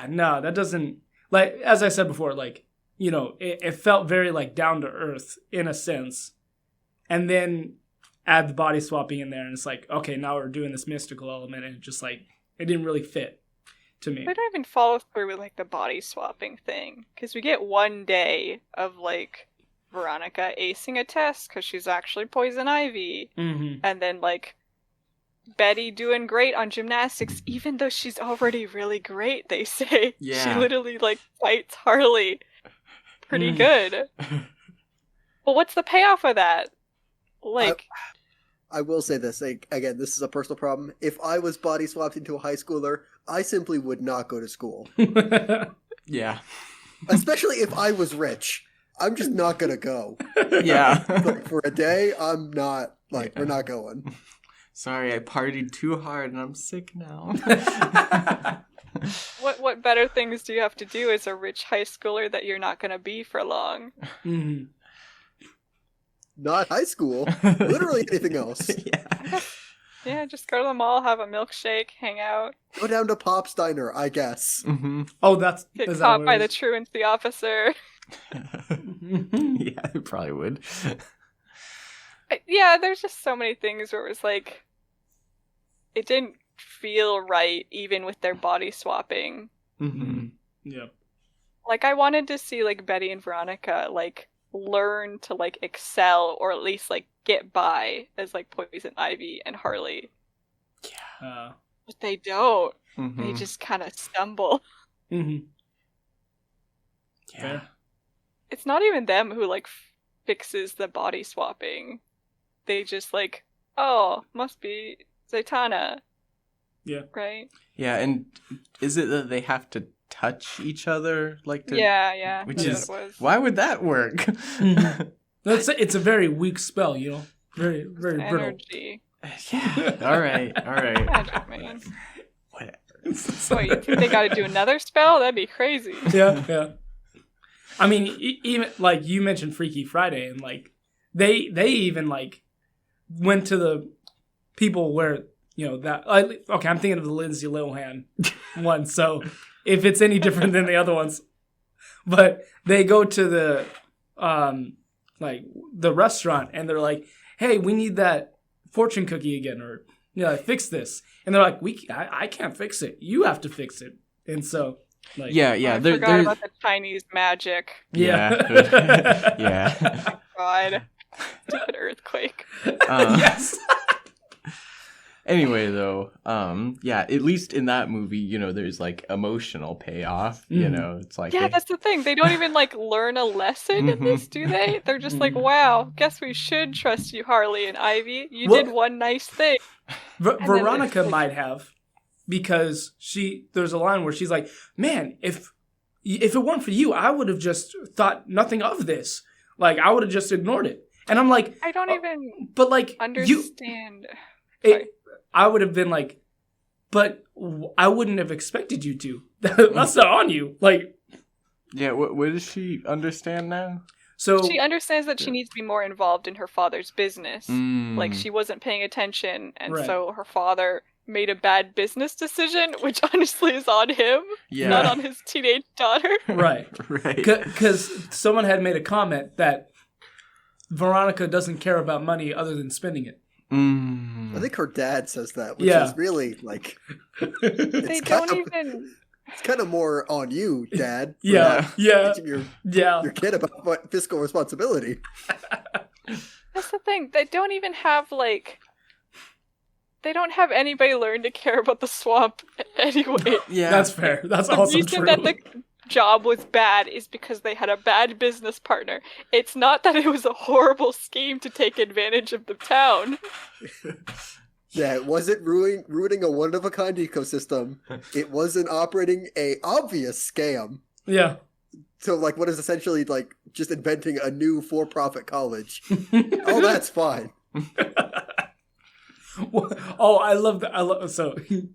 no, that doesn't, like, as I said before, like, you know, it felt very like down to earth in a sense. And then add the body swapping in there, and it's like, okay, now we're doing this mystical element, and it just like, it didn't really fit to me. I don't even follow through with like the body swapping thing, because we get one day of like Veronica acing a test because she's actually Poison Ivy, and then like Betty doing great on gymnastics, even though she's already really great. They say she literally like fights Harley pretty good. Well, what's the payoff of that? Like, I will say this again. This is a personal problem. If I was body swapped into a high schooler, I simply would not go to school. Yeah, especially if I was rich. I'm just not gonna go. Yeah. But for a day, I'm not, like, we're not going. Sorry, I partied too hard and I'm sick now. What better things do you have to do as a rich high schooler that you're not gonna be for long? Not high school. Literally anything else. Yeah, just go to the mall, have a milkshake, hang out. Go down to Pop's Diner, I guess. Oh, get caught by the truancy officer. Yeah, it probably would. Yeah, there's just so many things where it was like, it didn't feel right, even with their body swapping. Yeah. Like, I wanted to see, like, Betty and Veronica, like, learn to, like, excel, or at least, like, get by as, like, Poison Ivy and Harley. Yeah. But they don't. They just kind of stumble. Yeah. It's not even them who, like, fixes the body swapping. They just, like, oh, must be Zatanna. Yeah. Right? Yeah, and is it that they have to touch each other? Like to, yeah. Which that's is, what it was. why would that work? It's a very weak spell, you know? Very, very brittle. Energy. Yeah. All right. Magic, man. Whatever. Wait, you think they gotta do another spell? That'd be crazy. Yeah. I mean, even like you mentioned Freaky Friday, and like they even like went to the people where, you know, that okay, I'm thinking of the Lindsay Lohan one, so if it's any different than the other ones, but they go to the like the restaurant, and they're like, "Hey, we need that fortune cookie again," or fix this, and they're like, I can't fix it. You have to fix it, and so. Like, I forgot about the Chinese magic. Yeah. Yeah. God. Stupid earthquake. Yes. Anyway, though, at least in that movie, there's like emotional payoff. It's like that's the thing. They don't even like learn a lesson in this, do they? They're just like, wow, guess we should trust you, Harley and Ivy. You did one nice thing. Veronica might have. Because there's a line where she's like, "Man, if it weren't for you, I would have just thought nothing of this. Like, I would have just ignored it." And I'm like, I don't even but like understand. I would have been like, but I wouldn't have expected you to. That's not on you. Like, yeah, what does she understand now? So she understands that she needs to be more involved in her father's business. Like, she wasn't paying attention, and so her father made a bad business decision, which honestly is on him, not on his teenage daughter. Right. Because someone had made a comment that Veronica doesn't care about money other than spending it. I think her dad says that, which is really like... They don't even... It's kind of more on you, Dad. Teaching your kid about fiscal responsibility. That's the thing. They don't even have, like... They don't have anybody learn to care about the swamp anyway. Yeah, that's fair. That's also true. The reason that the job was bad is because they had a bad business partner. It's not that it was a horrible scheme to take advantage of the town. Yeah, it wasn't ruining a one-of-a-kind ecosystem. It wasn't operating a obvious scam. Yeah. So, like, what is essentially, like, just inventing a new for-profit college. Oh, that's fine. Oh, I love that. So,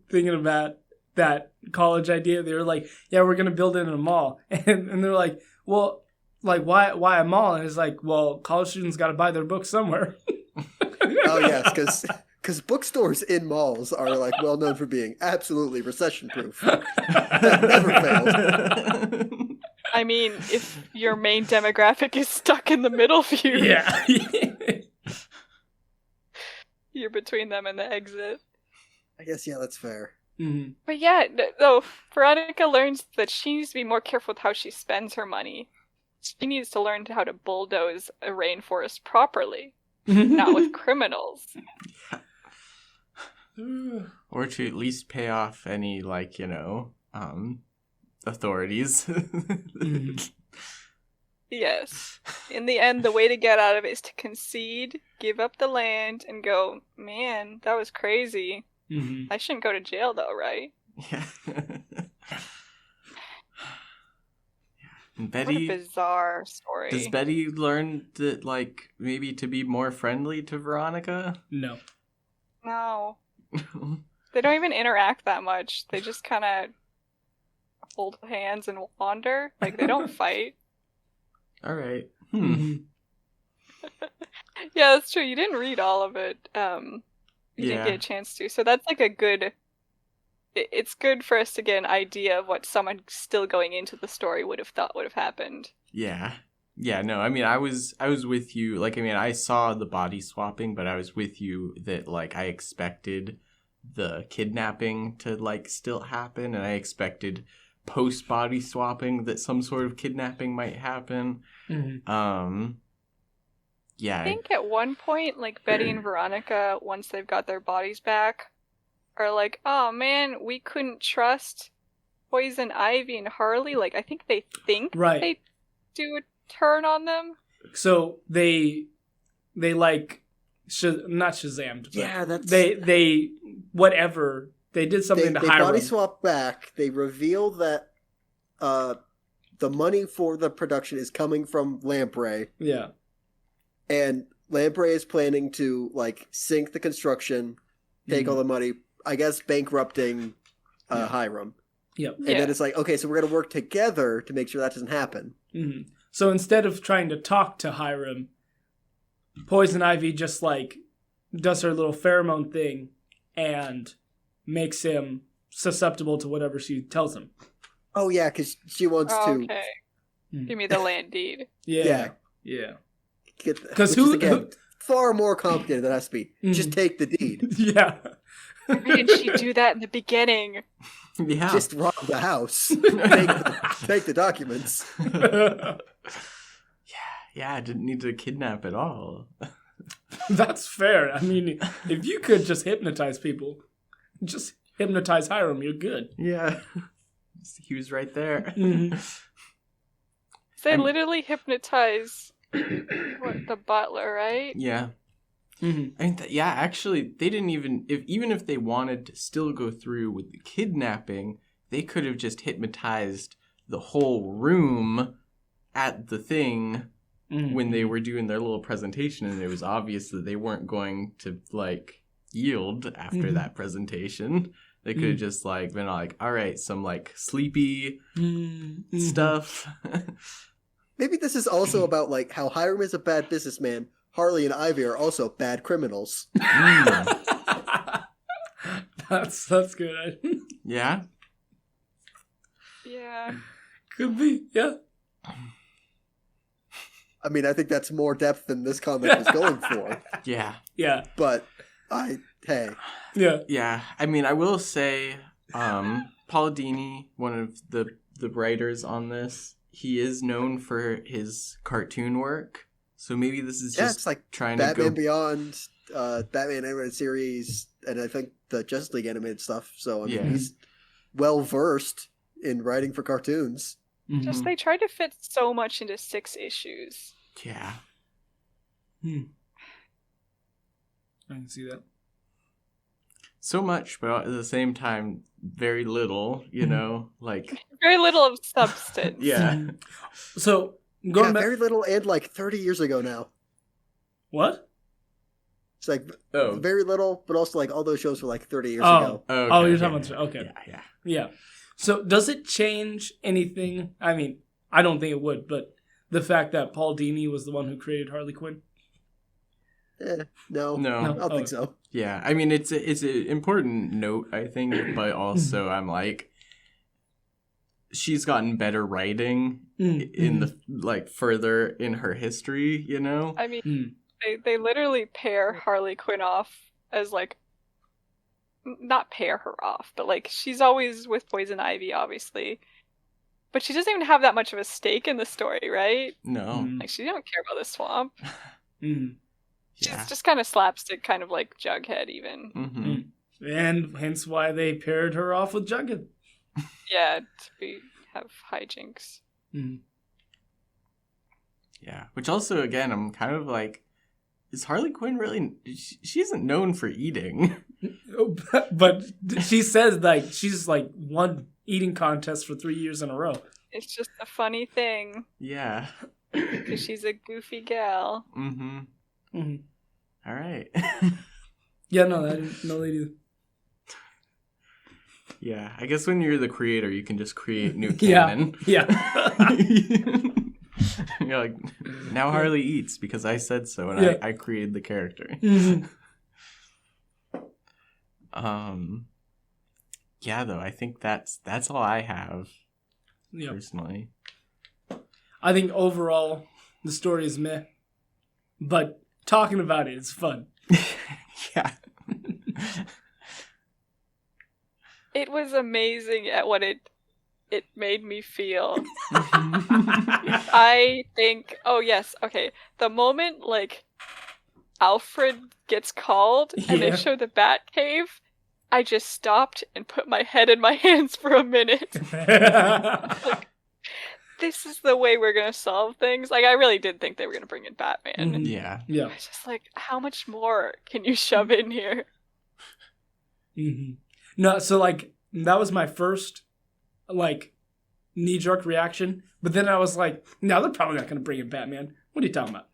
thinking about that college idea, they were like, yeah, we're going to build it in a mall. And they're like, well, like, why a mall? And it's like, well, college students got to buy their books somewhere. Oh, yes, because bookstores in malls are, like, well known for being absolutely recession-proof. That never failed. I mean, if your main demographic is stuck in the middle view. Yeah. You're between them and the exit. I guess, yeah, that's fair. Mm-hmm. But yeah, though, Veronica learns that she needs to be more careful with how she spends her money. She needs to learn how to bulldoze a rainforest properly, not with criminals. Or to at least pay off any, like, authorities. Yes. In the end, the way to get out of it is to concede, give up the land, and go, man, that was crazy. Mm-hmm. I shouldn't go to jail, though, right? Yeah. And Betty, what a bizarre story. Does Betty learn that, like, maybe to be more friendly to Veronica? No. No. They don't even interact that much. They just kind of hold hands and wander. Like, they don't fight. All right. Mm-hmm. Yeah, that's true. You didn't read all of it. You didn't get a chance to. So that's like a good... It's good for us to get an idea of what someone still going into the story would have thought would have happened. Yeah. Yeah, no, I mean, I was with you. Like, I mean, I saw the body swapping, but I was with you that, like, I expected the kidnapping to, like, still happen, and I expected post-body swapping that some sort of kidnapping might happen. Mm-hmm. Yeah. I think at one point, like, Betty and Veronica, once they've got their bodies back, are like, oh man, we couldn't trust Poison Ivy and Harley. Like, I think they they do a turn on them. So they like, not Shazammed. But yeah, that's... They whatever. They did something to Hiram. They body swap back. They reveal that the money for the production is coming from Lamprey. Yeah. And Lamprey is planning to, like, sink the construction, take all the money, I guess bankrupting Hiram. Yep. And then it's like, okay, so we're going to work together to make sure that doesn't happen. Mm-hmm. So instead of trying to talk to Hiram, Poison Ivy just, like, does her little pheromone thing and makes him susceptible to whatever she tells him. Oh, yeah, because she wants to... Okay. Give me the land deed. Yeah. get that. Because Which is, again, far more complicated than it has to be. Mhm. Just take the deed. Yeah. Why didn't she do that in the beginning? Yeah. Just rob the house. Take the documents. Yeah, I didn't need to kidnap at all. That's fair. I mean, if you could just hypnotize people, just hypnotize Hiram, you're good. Yeah. He was right there. Mhm. They literally hypnotize the butler, right? Yeah. Mhm. I mean, actually, they didn't even if they wanted to still go through with the kidnapping, they could have just hypnotized the whole room at the thing Mhm. when they were doing their little presentation, and it was obvious that they weren't going to, like, yield after Mhm. that presentation. They could have just, like, been like, all right, some, like, sleepy Mhm. stuff. Maybe this is also about like how Hiram is a bad businessman. Harley and Ivy are also bad criminals. That's good. Yeah? Yeah. Could be, yeah. I mean, I think that's more depth than this comic was going for. Yeah. Yeah, But hey, yeah. Yeah. I mean, I will say, Paul Dini, one of the writers on this, he is known for his cartoon work. So maybe this is just it's like trying Batman to go... Beyond, Batman animated series, and I think the Justice League animated stuff. So I mean, Yeah. he's well versed in writing for cartoons. Mhm. Just they tried to fit so much into 6 issues. Yeah. I can see that. So much, but at the same time, very little, you know? Like, Very little of substance. yeah. So, going Yeah, back... very little, and like 30 years ago now. What? It's like Oh. very little, but also like all those shows were like 30 years Oh. ago. Okay, Oh, you're yeah, talking about... yeah, Okay. Yeah. Yeah. So, does it change anything? I mean, I don't think it would, but the fact that Paul Dini was the one who created Harley Quinn? No, No. I don't think so. Yeah, I mean, it's an important note, I think, but also I'm like, she's gotten better writing in the, like, further in her history, you know? I mean, they literally pair Harley Quinn off as, like, not pair her off, but, like, she's always with Poison Ivy, obviously. But she doesn't even have that much of a stake in the story, right? No. Like, she don't care about the swamp. Mm. Yeah. She's just kind of slapstick, kind of like Jughead, even. Mm-hmm. And hence why they paired her off with Jughead. Yeah, have hijinks. Mm. Yeah, which also, again, I'm kind of like, is Harley Quinn really... She isn't known for eating. But she says, like, she's, like, won eating contests for 3 years in a row. It's just a funny thing, Yeah. because she's a goofy gal. Mm-hmm. Mm-hmm. All right. Yeah, no, I didn't know they do. Yeah, I guess when you're the creator, you can just create new Yeah. canon. Yeah. You're like, now Harley eats because I said so, and Yeah. I created the character. Mhm. Yeah, though, I think that's all I have Yeah. personally. I think overall, the story is meh. But talking about it is fun. Yeah. It was amazing at what it made me feel. I think, oh yes, okay. The moment, like, Alfred gets called and Yeah. they show the Bat Cave, I just stopped and put my head in my hands for a minute. This is the way we're gonna solve things. Like, I really did think they were gonna bring in Batman. Mhm. Yeah. Yeah. It's just like, how much more can you shove in here? Mm-hmm. No, so like that was my first like knee-jerk reaction, but then I was like, no, they're probably not going to bring in Batman. What are you talking about?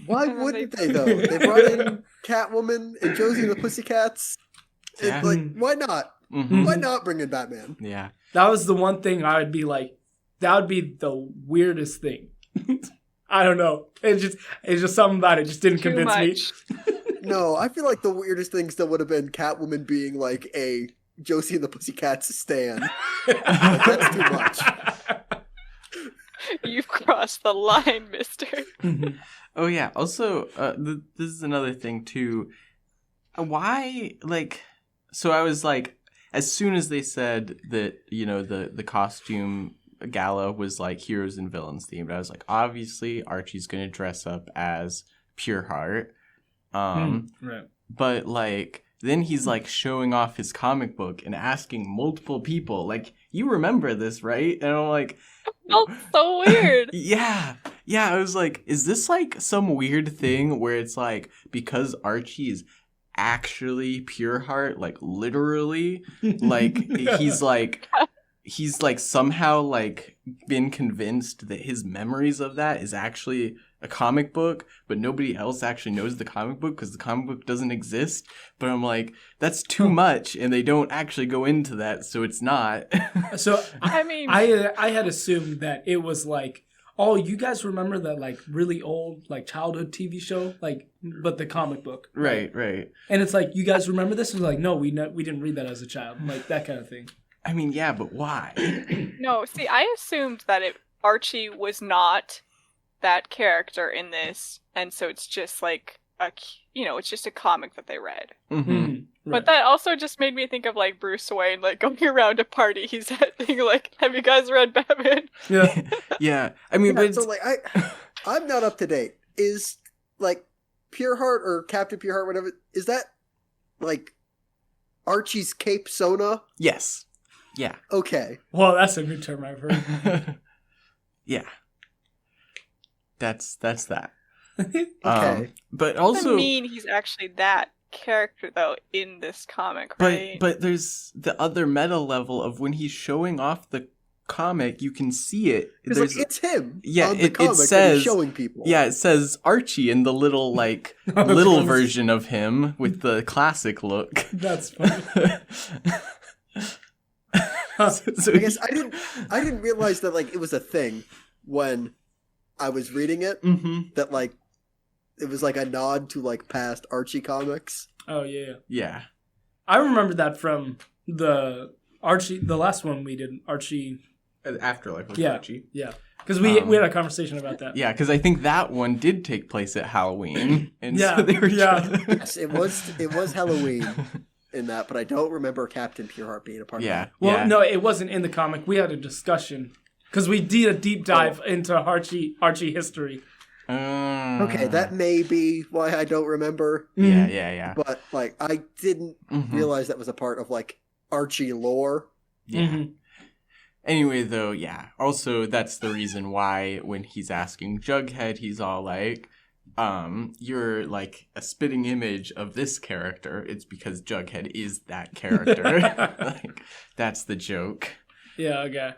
Why And then wouldn't they- they though? They brought in Catwoman and Josie and the Pussycats. Yeah. It's like, why not? Mm-hmm. Why not bring in Batman? Yeah. That was the one thing I would be like, that would be the weirdest thing. I don't know. It's just something about it just didn't Too convince me. much. No, I feel like the weirdest thing still would have been Catwoman being like a Josie and the Pussycats stan. Like, that's too much. You've crossed the line, mister. Mhm. Oh yeah. Also, this is another thing too. Why, like, so I was like, as soon as they said that, the costume gala was like heroes and villains themed, I was like, obviously Archie's gonna dress up as Pureheart. Right. But like then he's like showing off his comic book and asking multiple people, like, you remember this, right? And I'm like, felt so weird. yeah. I was like, is this like some weird thing where it's like because Archie is actually Pureheart, like literally, like he's like somehow like been convinced that his memories of that is actually a comic book, but nobody else actually knows the comic book because the comic book doesn't exist. But I'm like, that's too much, and they don't actually go into that, so it's not. So I mean, I had assumed that it was like, oh, you guys remember that like really old like childhood TV show, like, but the comic book, right. And it's like, you guys remember this? And like, no, we didn't read that as a child, like that kind of thing. I mean, yeah, but why? no, see, I assumed that Archie was not that character in this, and so it's just like it's just a comic that they read. Mm-hmm. Right. But that also just made me think of like Bruce Wayne, like going around a party he's at, being like, "Have you guys read Batman?" Yeah. Yeah. I mean, Yeah, but so like I'm not up to date. Is like Pureheart or Captain Pureheart, whatever, is that like Archie's Cape Sona? yes. Yeah. Okay. Well, that's a new term I've heard. Yeah. That's that. Okay. But Also, also doesn't mean he's actually that character though in this comic, right? but there's the other meta level of when he's showing off the comic, you can see it. Because like, it's him. Yeah, on the it comic that says he's showing people. Yeah, it says Archie in the little like little version of him with the classic look. That's funny. So I guess I didn't realize that like it was a thing when I was reading it. Mm-hmm. That like it was like a nod to like past Archie comics. Oh yeah. Yeah. I remember that from the last one we did, Archie. Afterlife with Yeah. Archie. Yeah. Because we had a conversation about that. Yeah, because I think that one did take place at Halloween, and Yeah, so they were Yes, it was Halloween in that, but I don't remember Captain Pureheart being a part of Yeah. it. Well, no, it wasn't in the comic. We had a discussion because we did a deep dive into Archie history. Okay, that may be why I don't remember. Yeah. But like I didn't realize that was a part of like Archie lore. Yeah. Mm-hmm. Anyway, though, yeah. Also, that's the reason why when he's asking Jughead, he's all like, you're like a spitting image of this character. It's because Jughead is that character. Like, that's the joke. Yeah, okay.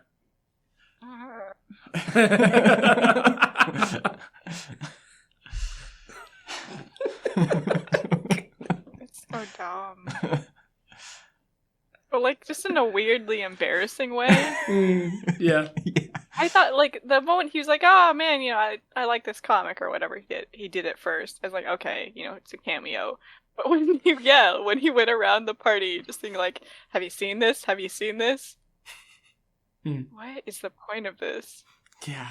It's so dumb. But like just in a weirdly embarrassing way. Yeah. I thought like the moment he was like, "Oh man, I like this comic or whatever he did it first." I was like, "Okay, it's a cameo." But when he went around the party just being like, "Have you seen this? Have you seen this?" What is the point of this? Yeah.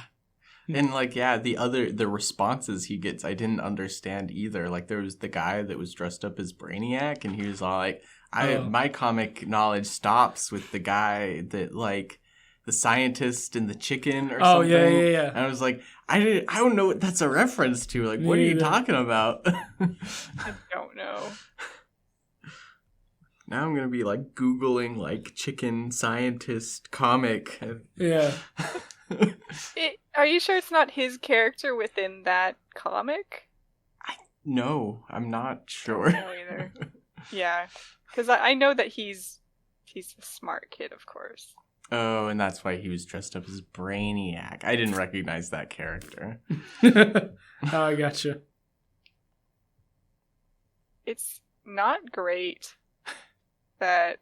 And like, yeah, the responses he gets, I didn't understand either. Like there was the guy that was dressed up as Brainiac, and he was all like, my comic knowledge stops with the guy that like the scientist and the chicken or something. Yeah. And I was like, I don't know what that's a reference to. Like, what are you talking about? I don't know. Now I'm gonna be like Googling like chicken scientist comic. Yeah. Are you sure it's not his character within that comic? No, I'm not sure. No either. Yeah, because I know that he's a smart kid, of course. Oh, and that's why he was dressed up as Brainiac. I didn't recognize that character. Oh, I gotcha. It's not great that,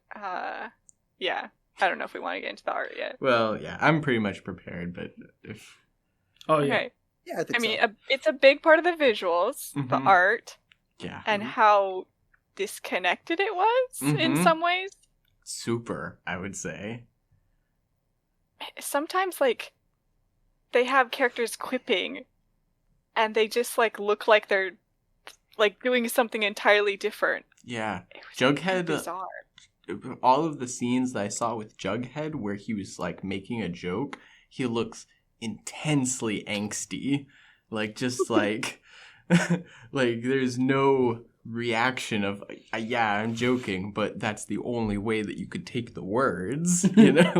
yeah. I don't know if we want to get into the art yet. Well, yeah, I'm pretty much prepared, but if... Oh, yeah. Okay. Yeah, I think I mean, so. it's a big part of the visuals, the Mhm. art, Yeah. and how disconnected it was in Mhm. some ways. Super, I would say. Sometimes, like, they have characters quipping, and they just like look like they're like doing something entirely different. Yeah. It was Jughead, bizarre. all of the scenes that I saw with Jughead where he was like making a joke, he looks intensely angsty. Like just like like there's no reaction of yeah, I'm joking, but that's the only way that you could take the words, you know,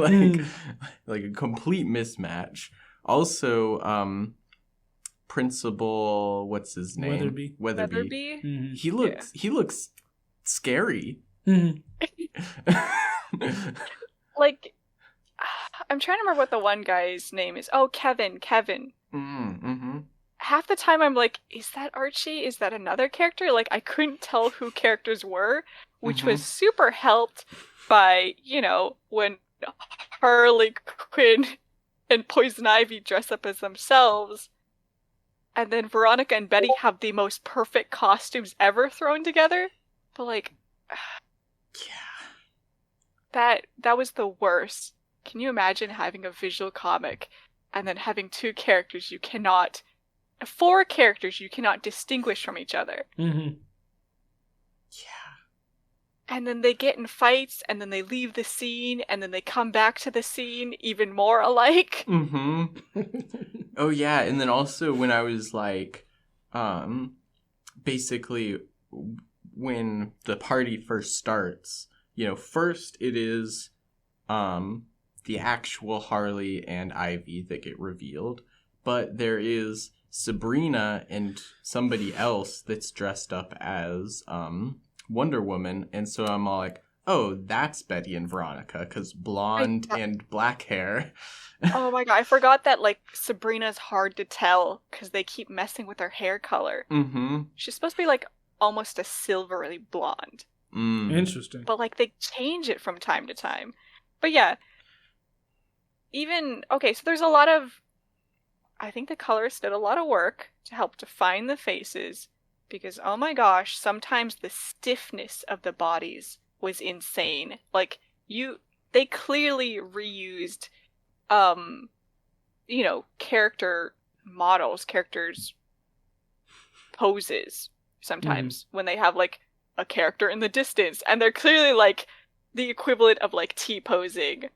like a complete mismatch. Also, Principal, what's his name? Weatherby. Mm-hmm. He looks scary. Mm-hmm. Like, I'm trying to remember what the one guy's name is. Oh, Kevin. Mm-hmm. Half the time I'm like, is that Archie? Is that another character? Like, I couldn't tell who characters were, which was super helped by, you know, when Harley Quinn and Poison Ivy dress up as themselves, and then Veronica and Betty have the most perfect costumes ever thrown together. But like, that was the worst. Can you imagine having a visual comic and then having four characters you cannot distinguish from each other? Mm-hmm. Yeah. And then they get in fights, and then they leave the scene, and then they come back to the scene even more alike. Mm-hmm. Oh yeah, and then also when I was like, basically when the party first starts, you know, first it is, the actual Harley and Ivy that get revealed, but there is Sabrina and somebody else that's dressed up as, Wonder Woman, and so I'm all like, oh, that's Betty and Veronica, because blonde and black hair. Oh my god, I forgot that, like, Sabrina's hard to tell, because they keep messing with her hair color. Mm-hmm. She's supposed to be, like, almost a silvery blonde. Interesting. But, like, they change it from time to time. But yeah, okay, so there's a lot of, I think the colorist did a lot of work to help define the faces, because, oh my gosh, sometimes the stiffness of the bodies was insane. Like, they clearly reused, you know, characters' poses sometimes when they have, like, a character in the distance, and they're clearly, like, the equivalent of, like, T-posing.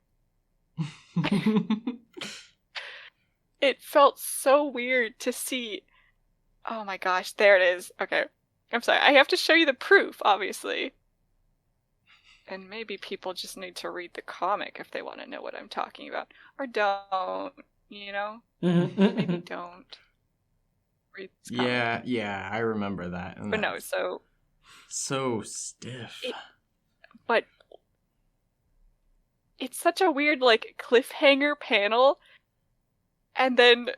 It felt so weird to see. Oh my gosh, there it is. Okay. I'm sorry, I have to show you the proof, obviously. And maybe people just need to read the comic if they want to know what I'm talking about. Or don't, you know? Maybe don't. Read this comic. Yeah, I remember that. But no, so stiff. But it's such a weird, like, cliffhanger panel. And then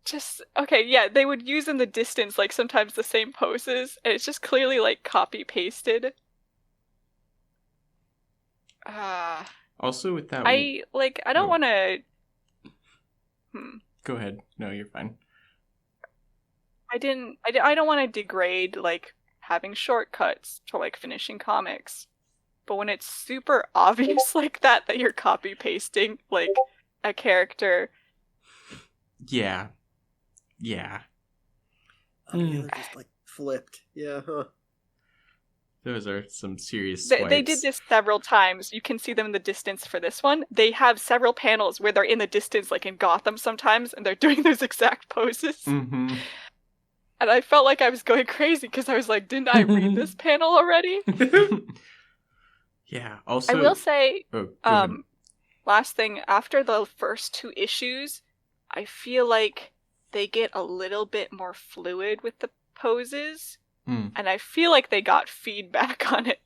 just, okay, yeah, they would use in the distance, like, sometimes the same poses, and it's just clearly, like, copy-pasted. Also with that... I don't want to... Go ahead. No, you're fine. I don't want to degrade, like, having shortcuts to, like, finishing comics. But when it's super obvious like that you're copy-pasting, like, a character... Yeah. Oh, yeah, they're just, like, flipped. Yeah, huh. Those are some serious swipes. They did this several times. You can see them in the distance for this one. They have several panels where they're in the distance, like in Gotham sometimes, and they're doing those exact poses. Mm-hmm. And I felt like I was going crazy because I was like, didn't I read this panel already? Yeah, also... I will say, ahead. Last thing, after the first 2 issues, I feel like they get a little bit more fluid with the poses. And I feel like they got feedback on it.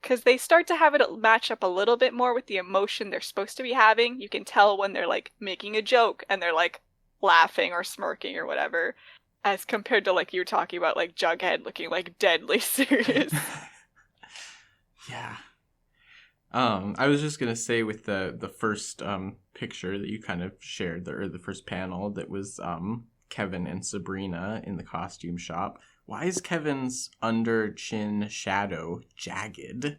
Because they start to have it match up a little bit more with the emotion they're supposed to be having. You can tell when they're, like, making a joke and they're, like, laughing or smirking or whatever. As compared to, like, you were talking about, like, Jughead looking, like, deadly serious. Yeah. I was just gonna say with the first picture that you kind of shared, or the first panel that was Kevin and Sabrina in the costume shop. Why is Kevin's under chin shadow jagged?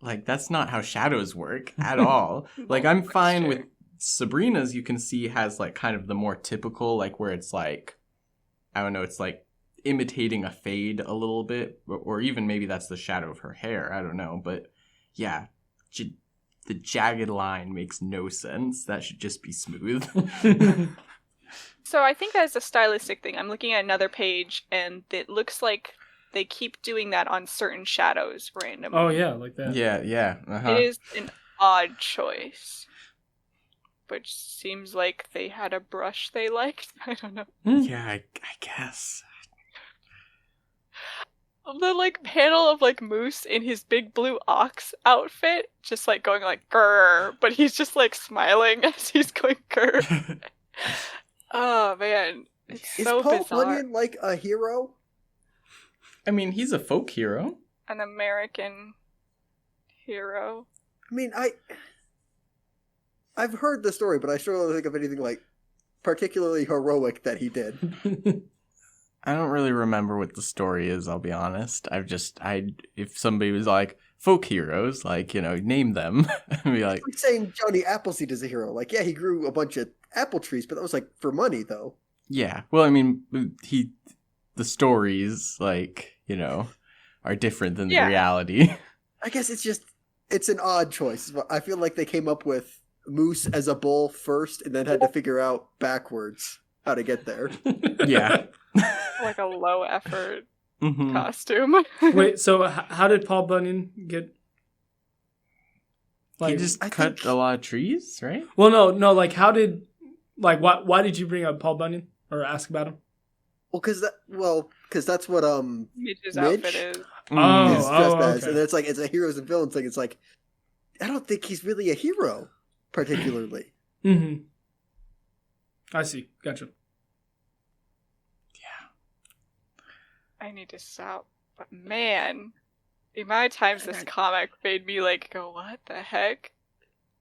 Like, that's not how shadows work at all. Like, I'm fine with Sabrina's, you can see, has like kind of the more typical, like where it's like, I don't know, it's like imitating a fade a little bit, or even maybe that's the shadow of her hair. I don't know, but yeah, the jagged line makes no sense. That should just be smooth. So I think that's a stylistic thing. I'm looking at another page, and it looks like they keep doing that on certain shadows randomly. Oh yeah, like that. Yeah. It is an odd choice, which seems like they had a brush they liked. I don't know. Yeah, I guess. The like panel of like Moose in his big blue ox outfit, just like going like grrr, but he's just like smiling as he's going grrr. Oh man, it's Is so Paul bizarre. Bunyan like a hero? I mean, he's a folk hero. An American hero. I mean, I've heard the story, but I struggle to think of anything like particularly heroic that he did. I don't really remember what the story is, I'll be honest. If somebody was like, folk heroes, like, you know, name them, I'd be like... It's like saying Johnny Appleseed is a hero. Like, yeah, he grew a bunch of apple trees, but that was like for money, though. Yeah, well, I mean, the stories, like, you know, are different than the reality. I guess it's an odd choice. I feel like they came up with Moose as a bull first and then had to figure out backwards how to get there. Yeah. Like a low effort Mm-hmm. costume. Wait, so how did Paul Bunyan get? He just cut a lot of trees, right? Well, no. Like, how did? Like, why did you bring up Paul Bunyan or ask about him? Well, because that's what Midge's Midge? outfit is. is dressed as, okay. and it's like it's a heroes and villains thing. It's like I don't think he's really a hero, particularly. Mm-hmm. I see. Gotcha. I need to stop. But man, the amount of times this comic made me like go, what the heck?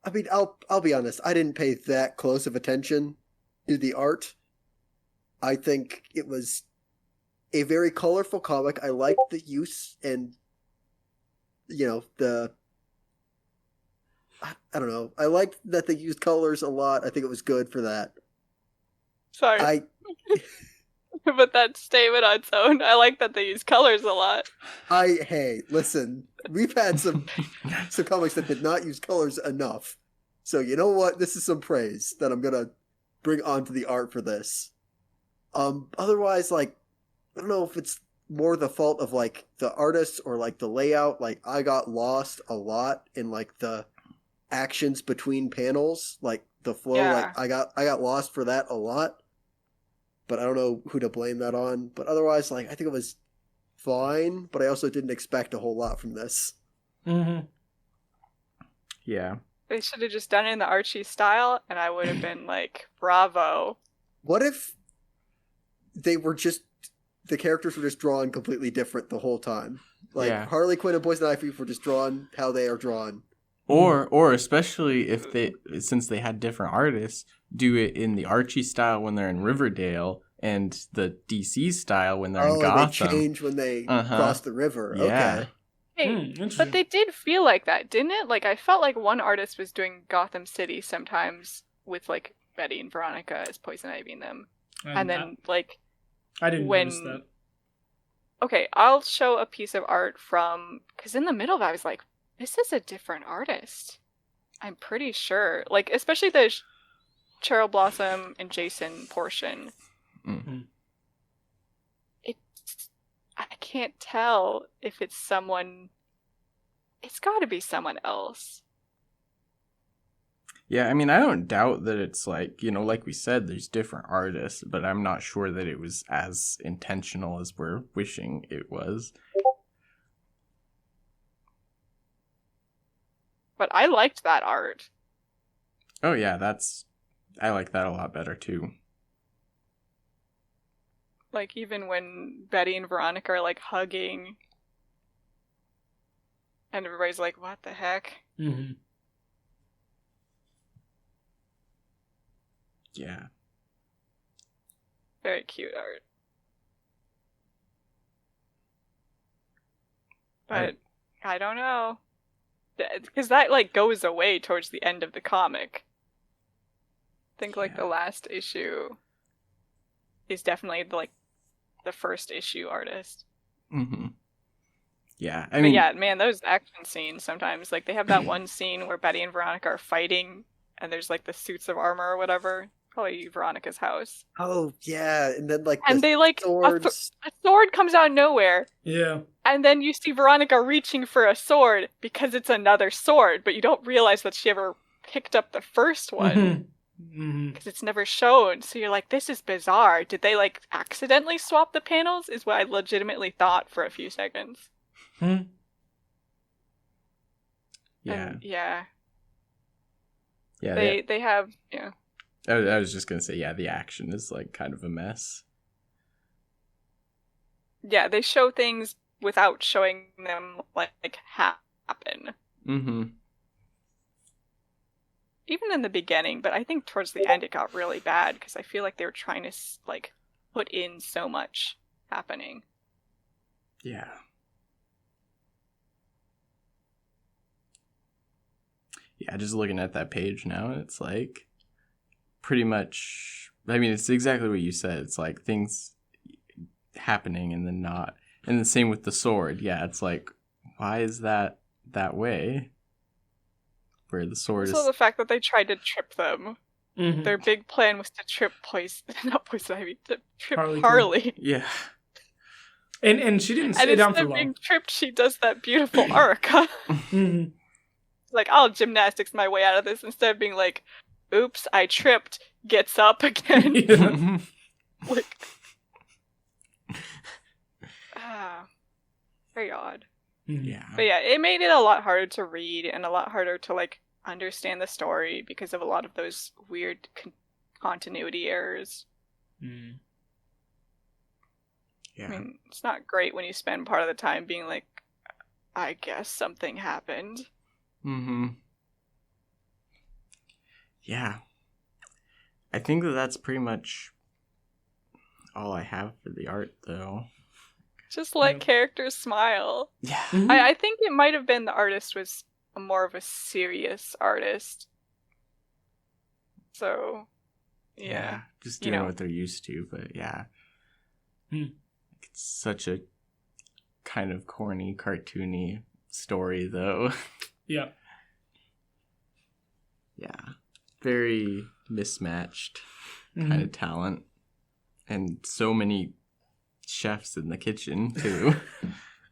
I mean, I'll be honest. I didn't pay that close of attention to the art. I think it was a very colorful comic. I liked the use and, you know, I don't know. I liked that they used colors a lot. I think it was good for that. Sorry. But that statement on its own, I like that they use colors a lot. Hey, listen, we've had some comics that did not use colors enough. So you know what? This is some praise that I'm gonna bring onto the art for this. Otherwise, like, I don't know if it's more the fault of like the artist or like the layout. Like, I got lost a lot in like the actions between panels, like the flow. Yeah. Like, I got lost for that a lot. But I don't know who to blame that on. But otherwise, like, I think it was fine, but I also didn't expect a whole lot from this. Mm-hmm. Yeah. They should have just done it in the Archie style, and I would have been like, bravo. What if they were just, the characters were just drawn completely different the whole time? Like, Yeah. Harley Quinn and Poison Ivy were just drawn how they are drawn. Or especially if since they had different artists, do it in the Archie style when they're in Riverdale and the DC style when they're in Gotham. They change when they cross the river. Yeah. Okay. Hey, Interesting. but they did feel like that, didn't it? Like, I felt like one artist was doing Gotham City sometimes with, like, Betty and Veronica as Poison Ivy in them. And then, like... I didn't notice that. Okay, I'll show a piece of art from... Because in the middle of it, I was like, this is a different artist. I'm pretty sure. Like, especially the Cheryl Blossom and Jason portion. Mm-hmm. I can't tell if it's someone... It's gotta be someone else. Yeah, I mean, I don't doubt that it's like, you know, like we said, there's different artists, but I'm not sure that it was as intentional as we're wishing it was. But I liked that art. Oh yeah, I like that a lot better too. Like, even when Betty and Veronica are, like, hugging. And everybody's like, what the heck? Mm-hmm. Yeah. Very cute art. But, I don't know. Because that, like, goes away towards the end of the comic. think like the last issue is definitely the first issue artist. Mm-hmm. Yeah, I But mean, yeah, man, those action scenes sometimes, like they have that one scene where Betty and Veronica are fighting, and there's like the suits of armor or whatever, probably Veronica's house, Oh yeah, and then like and the they like swords. a sword comes out of nowhere, Yeah. and then you see Veronica reaching for a sword because it's another sword, but you don't realize that she ever picked up the first one. Mm-hmm. Because it's never shown, so you're like, this is bizarre. Did they like accidentally swap the panels? Is what I legitimately thought for a few seconds. Hmm. yeah. And, yeah. Yeah, They have, yeah. I was just gonna say, yeah, the action is like kind of a mess. Yeah, they show things without showing them like happen. Mm-hmm. Even in the beginning, but I think towards the end it got really bad because I feel like they were trying to like put in so much happening. Yeah. Yeah, just looking at that page now, it's like pretty much, I mean, it's exactly what you said. It's like things happening and then not. And the same with the sword. Yeah, it's like, why is that way? Where the sword Also, is... the fact that they tried to trip them. Mm-hmm. Their big plan was to trip not Poison Ivy, to trip Harley Harley. Yeah. And she didn't And stay down for instead of long. being tripped, she does that beautiful arc. Mm-hmm. Like, I'll gymnastics my way out of this instead of being like, oops, I tripped, gets up again. Yeah. Like, very odd. Mm-hmm. Yeah. But yeah, it made it a lot harder to read and a lot harder to like understand the story because of a lot of those weird continuity errors. Mm. Yeah. I mean, it's not great when you spend part of the time being like, I guess something happened. Mm-hmm. Yeah. I think that's pretty much all I have for the art, though. Just let Yeah. characters smile. Yeah. Mhm. I think it might have been the artist was more of a serious artist. So, yeah. Just You doing know. what they're used to, but yeah. Hmm. It's such a kind of corny, cartoony story, though. Yeah. Yeah. Very mismatched Mhm. kind of talent. And so many chefs in the kitchen, too.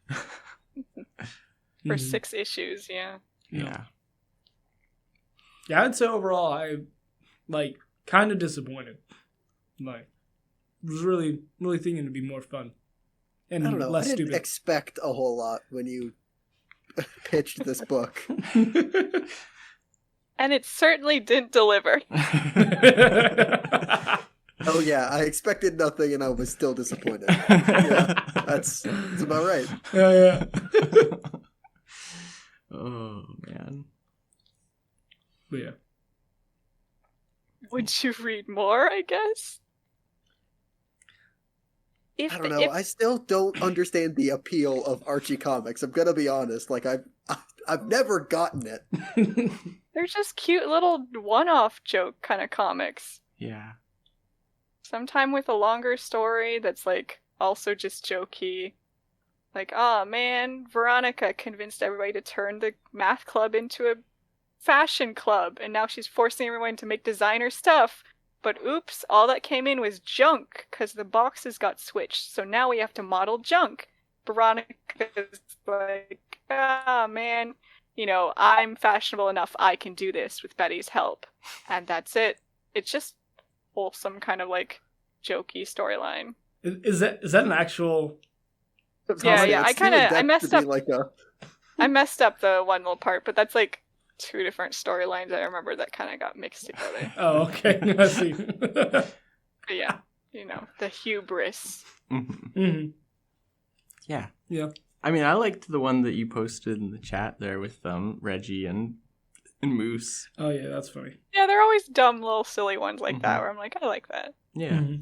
For Mhm. 6 issues, yeah. Yeah. Yeah, I'd say overall, I like kind of disappointed. Like, was really thinking it'd be more fun and I don't know. less I didn't stupid. expect a whole lot when you pitched this book. And it certainly didn't deliver. Oh yeah, I expected nothing and I was still disappointed. Yeah, that's about right. Yeah. Oh, man. But yeah. Would you read more, I guess? I don't know. I still don't understand the appeal of Archie comics. I'm gonna be honest. Like I've never gotten it. They're just cute little one-off joke kind of comics. Yeah. Sometime with a longer story that's like also just jokey. Like, oh man, Veronica convinced everybody to turn the math club into a fashion club, and now she's forcing everyone to make designer stuff. But oops, all that came in was junk because the boxes got switched. So now we have to model junk. Veronica's like, ah man, you know, I'm fashionable enough. I can do this with Betty's help, and that's it. It's just wholesome kind of like jokey storyline. Is that an actual? Yeah, It's yeah. I too in-depth I messed to be up. like a. I messed up the one little part, but that's like 2 different storylines I remember that kind of got mixed together. Oh, okay. I see. But yeah, you know, the hubris. Mhm. Hmm. Yeah. Yeah. I mean, I liked the one that you posted in the chat there with Reggie and Moose. Oh yeah, that's funny. Yeah, they're always dumb little silly ones like that Mhm. where I'm like, I like that. Yeah. Mhm.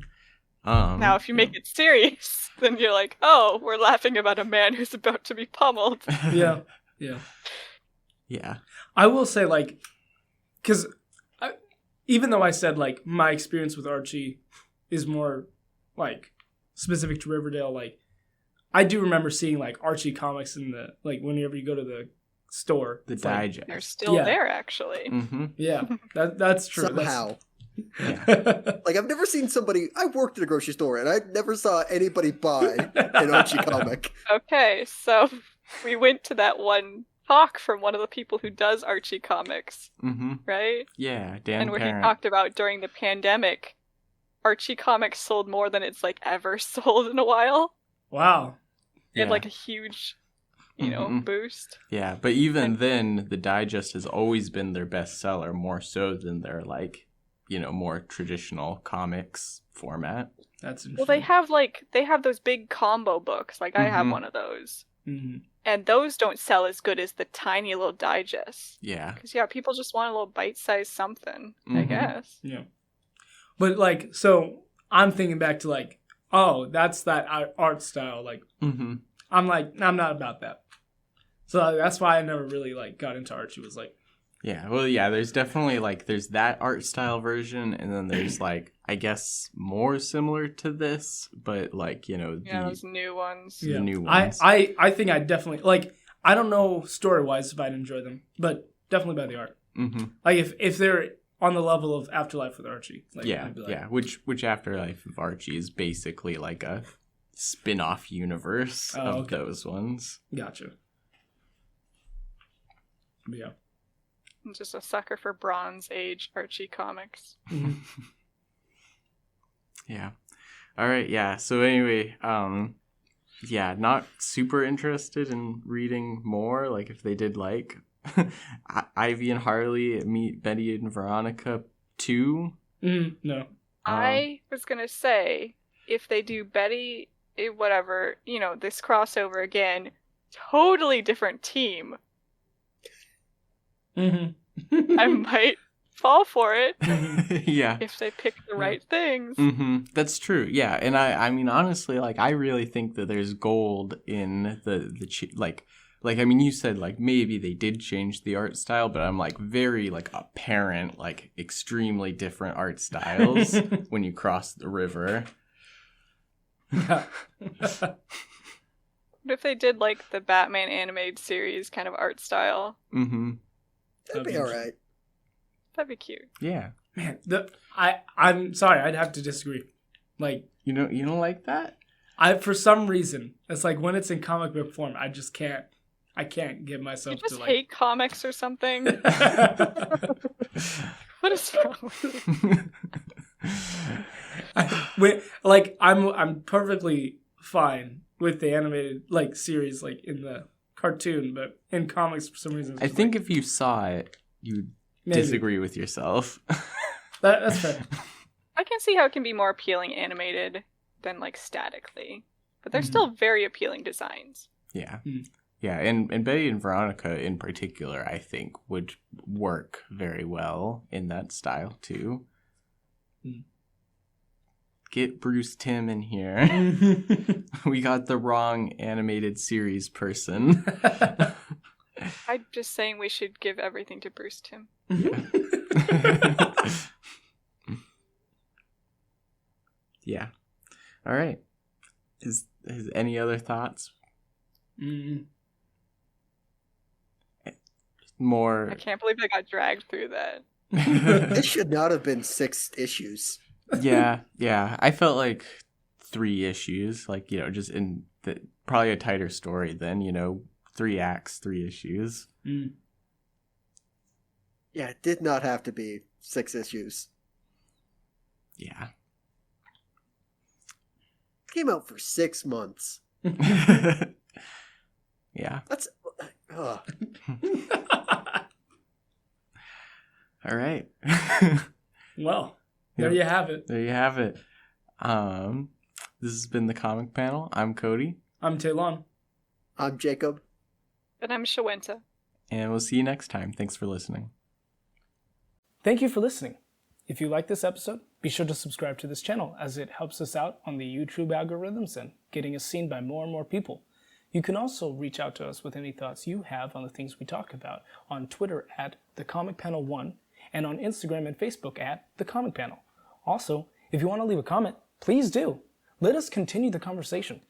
Now, if you make it serious, then you're like, oh, we're laughing about a man who's about to be pummeled. Yeah. Yeah. Yeah. I will say, like, because even though I said, like, my experience with Archie is more, like, specific to Riverdale, like, I do remember seeing, like, Archie comics in the, like, whenever you go to the store. The it's like, digest. They're still there, actually. Mm-hmm. yeah, that's true. Somehow. Yeah. Like, I've never seen somebody... I worked at a grocery store, and I never saw anybody buy an Archie comic. Okay, so we went to that one talk from one of the people who does Archie comics, Mm-hmm. right? Yeah, Dan And where Parent. he talked about during the pandemic, Archie comics sold more than it's, like, ever sold in a while. Wow. It had, Yeah. like, a huge, you know, Mhm. boost. Yeah, but even then, the digest has always been their bestseller, more so than their, like, you know, more traditional comics format. That's interesting. Well, they have those big combo books. Like, I have Mhm. one of those. Mhm. And those don't sell as good as the tiny little digests. Yeah. Because, yeah, people just want a little bite-sized something, I Mhm. guess. Yeah. But, like, so I'm thinking back to, like, oh, that's that art style. Like, Mm-hmm. I'm like, I'm not about that. So that's why I never really, like, got into Archie. Was like, Yeah, well, yeah, there's definitely, like, there's that art style version, and then there's, like, I guess more similar to this, but, like, you know, Yeah, those new ones. the yeah. new ones. I think I definitely, like, I don't know story-wise if I'd enjoy them, but definitely by the art. Mm-hmm. Like, if they're on the level of Afterlife with Archie. Like, Yeah, I'd be like, yeah, which Afterlife of Archie is basically, like, a spin-off universe of okay. those ones. Gotcha. Yeah. I'm just a sucker for Bronze Age Archie comics. Mhm. Yeah. All right. Yeah. So anyway, yeah, not super interested in reading more. Like if they did like Ivy and Harley meet Betty and Veronica 2. No. I was gonna say, if they do Betty, whatever, you know, this crossover again, totally different team. Mm-hmm. I might fall for it Yeah. if they pick the right things. Mm-hmm. That's true. Yeah, and I mean honestly, like I really think that there's gold in like I mean you said like maybe they did change the art style, but I'm like very like apparent like extremely different art styles when you cross the river. Yeah. What if they did like the Batman animated series kind of art style? Mm-hmm. That'd be alright. That'd be cute. Yeah. Man, I'm sorry, I'd have to disagree. Like, You don't like that? for some reason, it's like when it's in comic book form, I just can't. I can't get You myself just to like. hate comics or something? What is wrong with you? I'm perfectly fine with the animated like series like in the cartoon, but in comics for some reason, it's I just think like, if you saw it, you'd maybe. disagree with yourself. That's fair. I can see how it can be more appealing animated than like statically, but they're Mhm. still very appealing designs. Yeah. Mm. Yeah, and Betty and Veronica in particular, I think, would work very well in that style too. Mm. Get Bruce Timm in here. We got the wrong animated series person. I'm just saying we should give everything to Bruce Timm. Yeah. All right. Is any other thoughts? Mm. More. I can't believe I got dragged through that. It should not have been 6 issues. Yeah. I felt like 3 issues, like, you know, just in probably a tighter story than, you know, 3 acts, 3 issues. Mm. Yeah, it did not have to be 6 issues. Yeah. Came out for 6 months. Yeah. That's... ugh. All right. Well, there you have it. There you have it. This has been the Comic Panel. I'm Cody, I'm Taylon. I'm Jacob. And I'm Shawenta. and we'll see you next time. Thanks for listening. Thank you for listening. If you like this episode, be sure to subscribe to this channel as it helps us out on the YouTube algorithms and getting us seen by more and more people. You can also reach out to us with any thoughts you have on the things we talk about on Twitter at TheComicPanel1 and on Instagram and Facebook at The Comic Panel. Also, if you want to leave a comment, please do. Let us continue the conversation.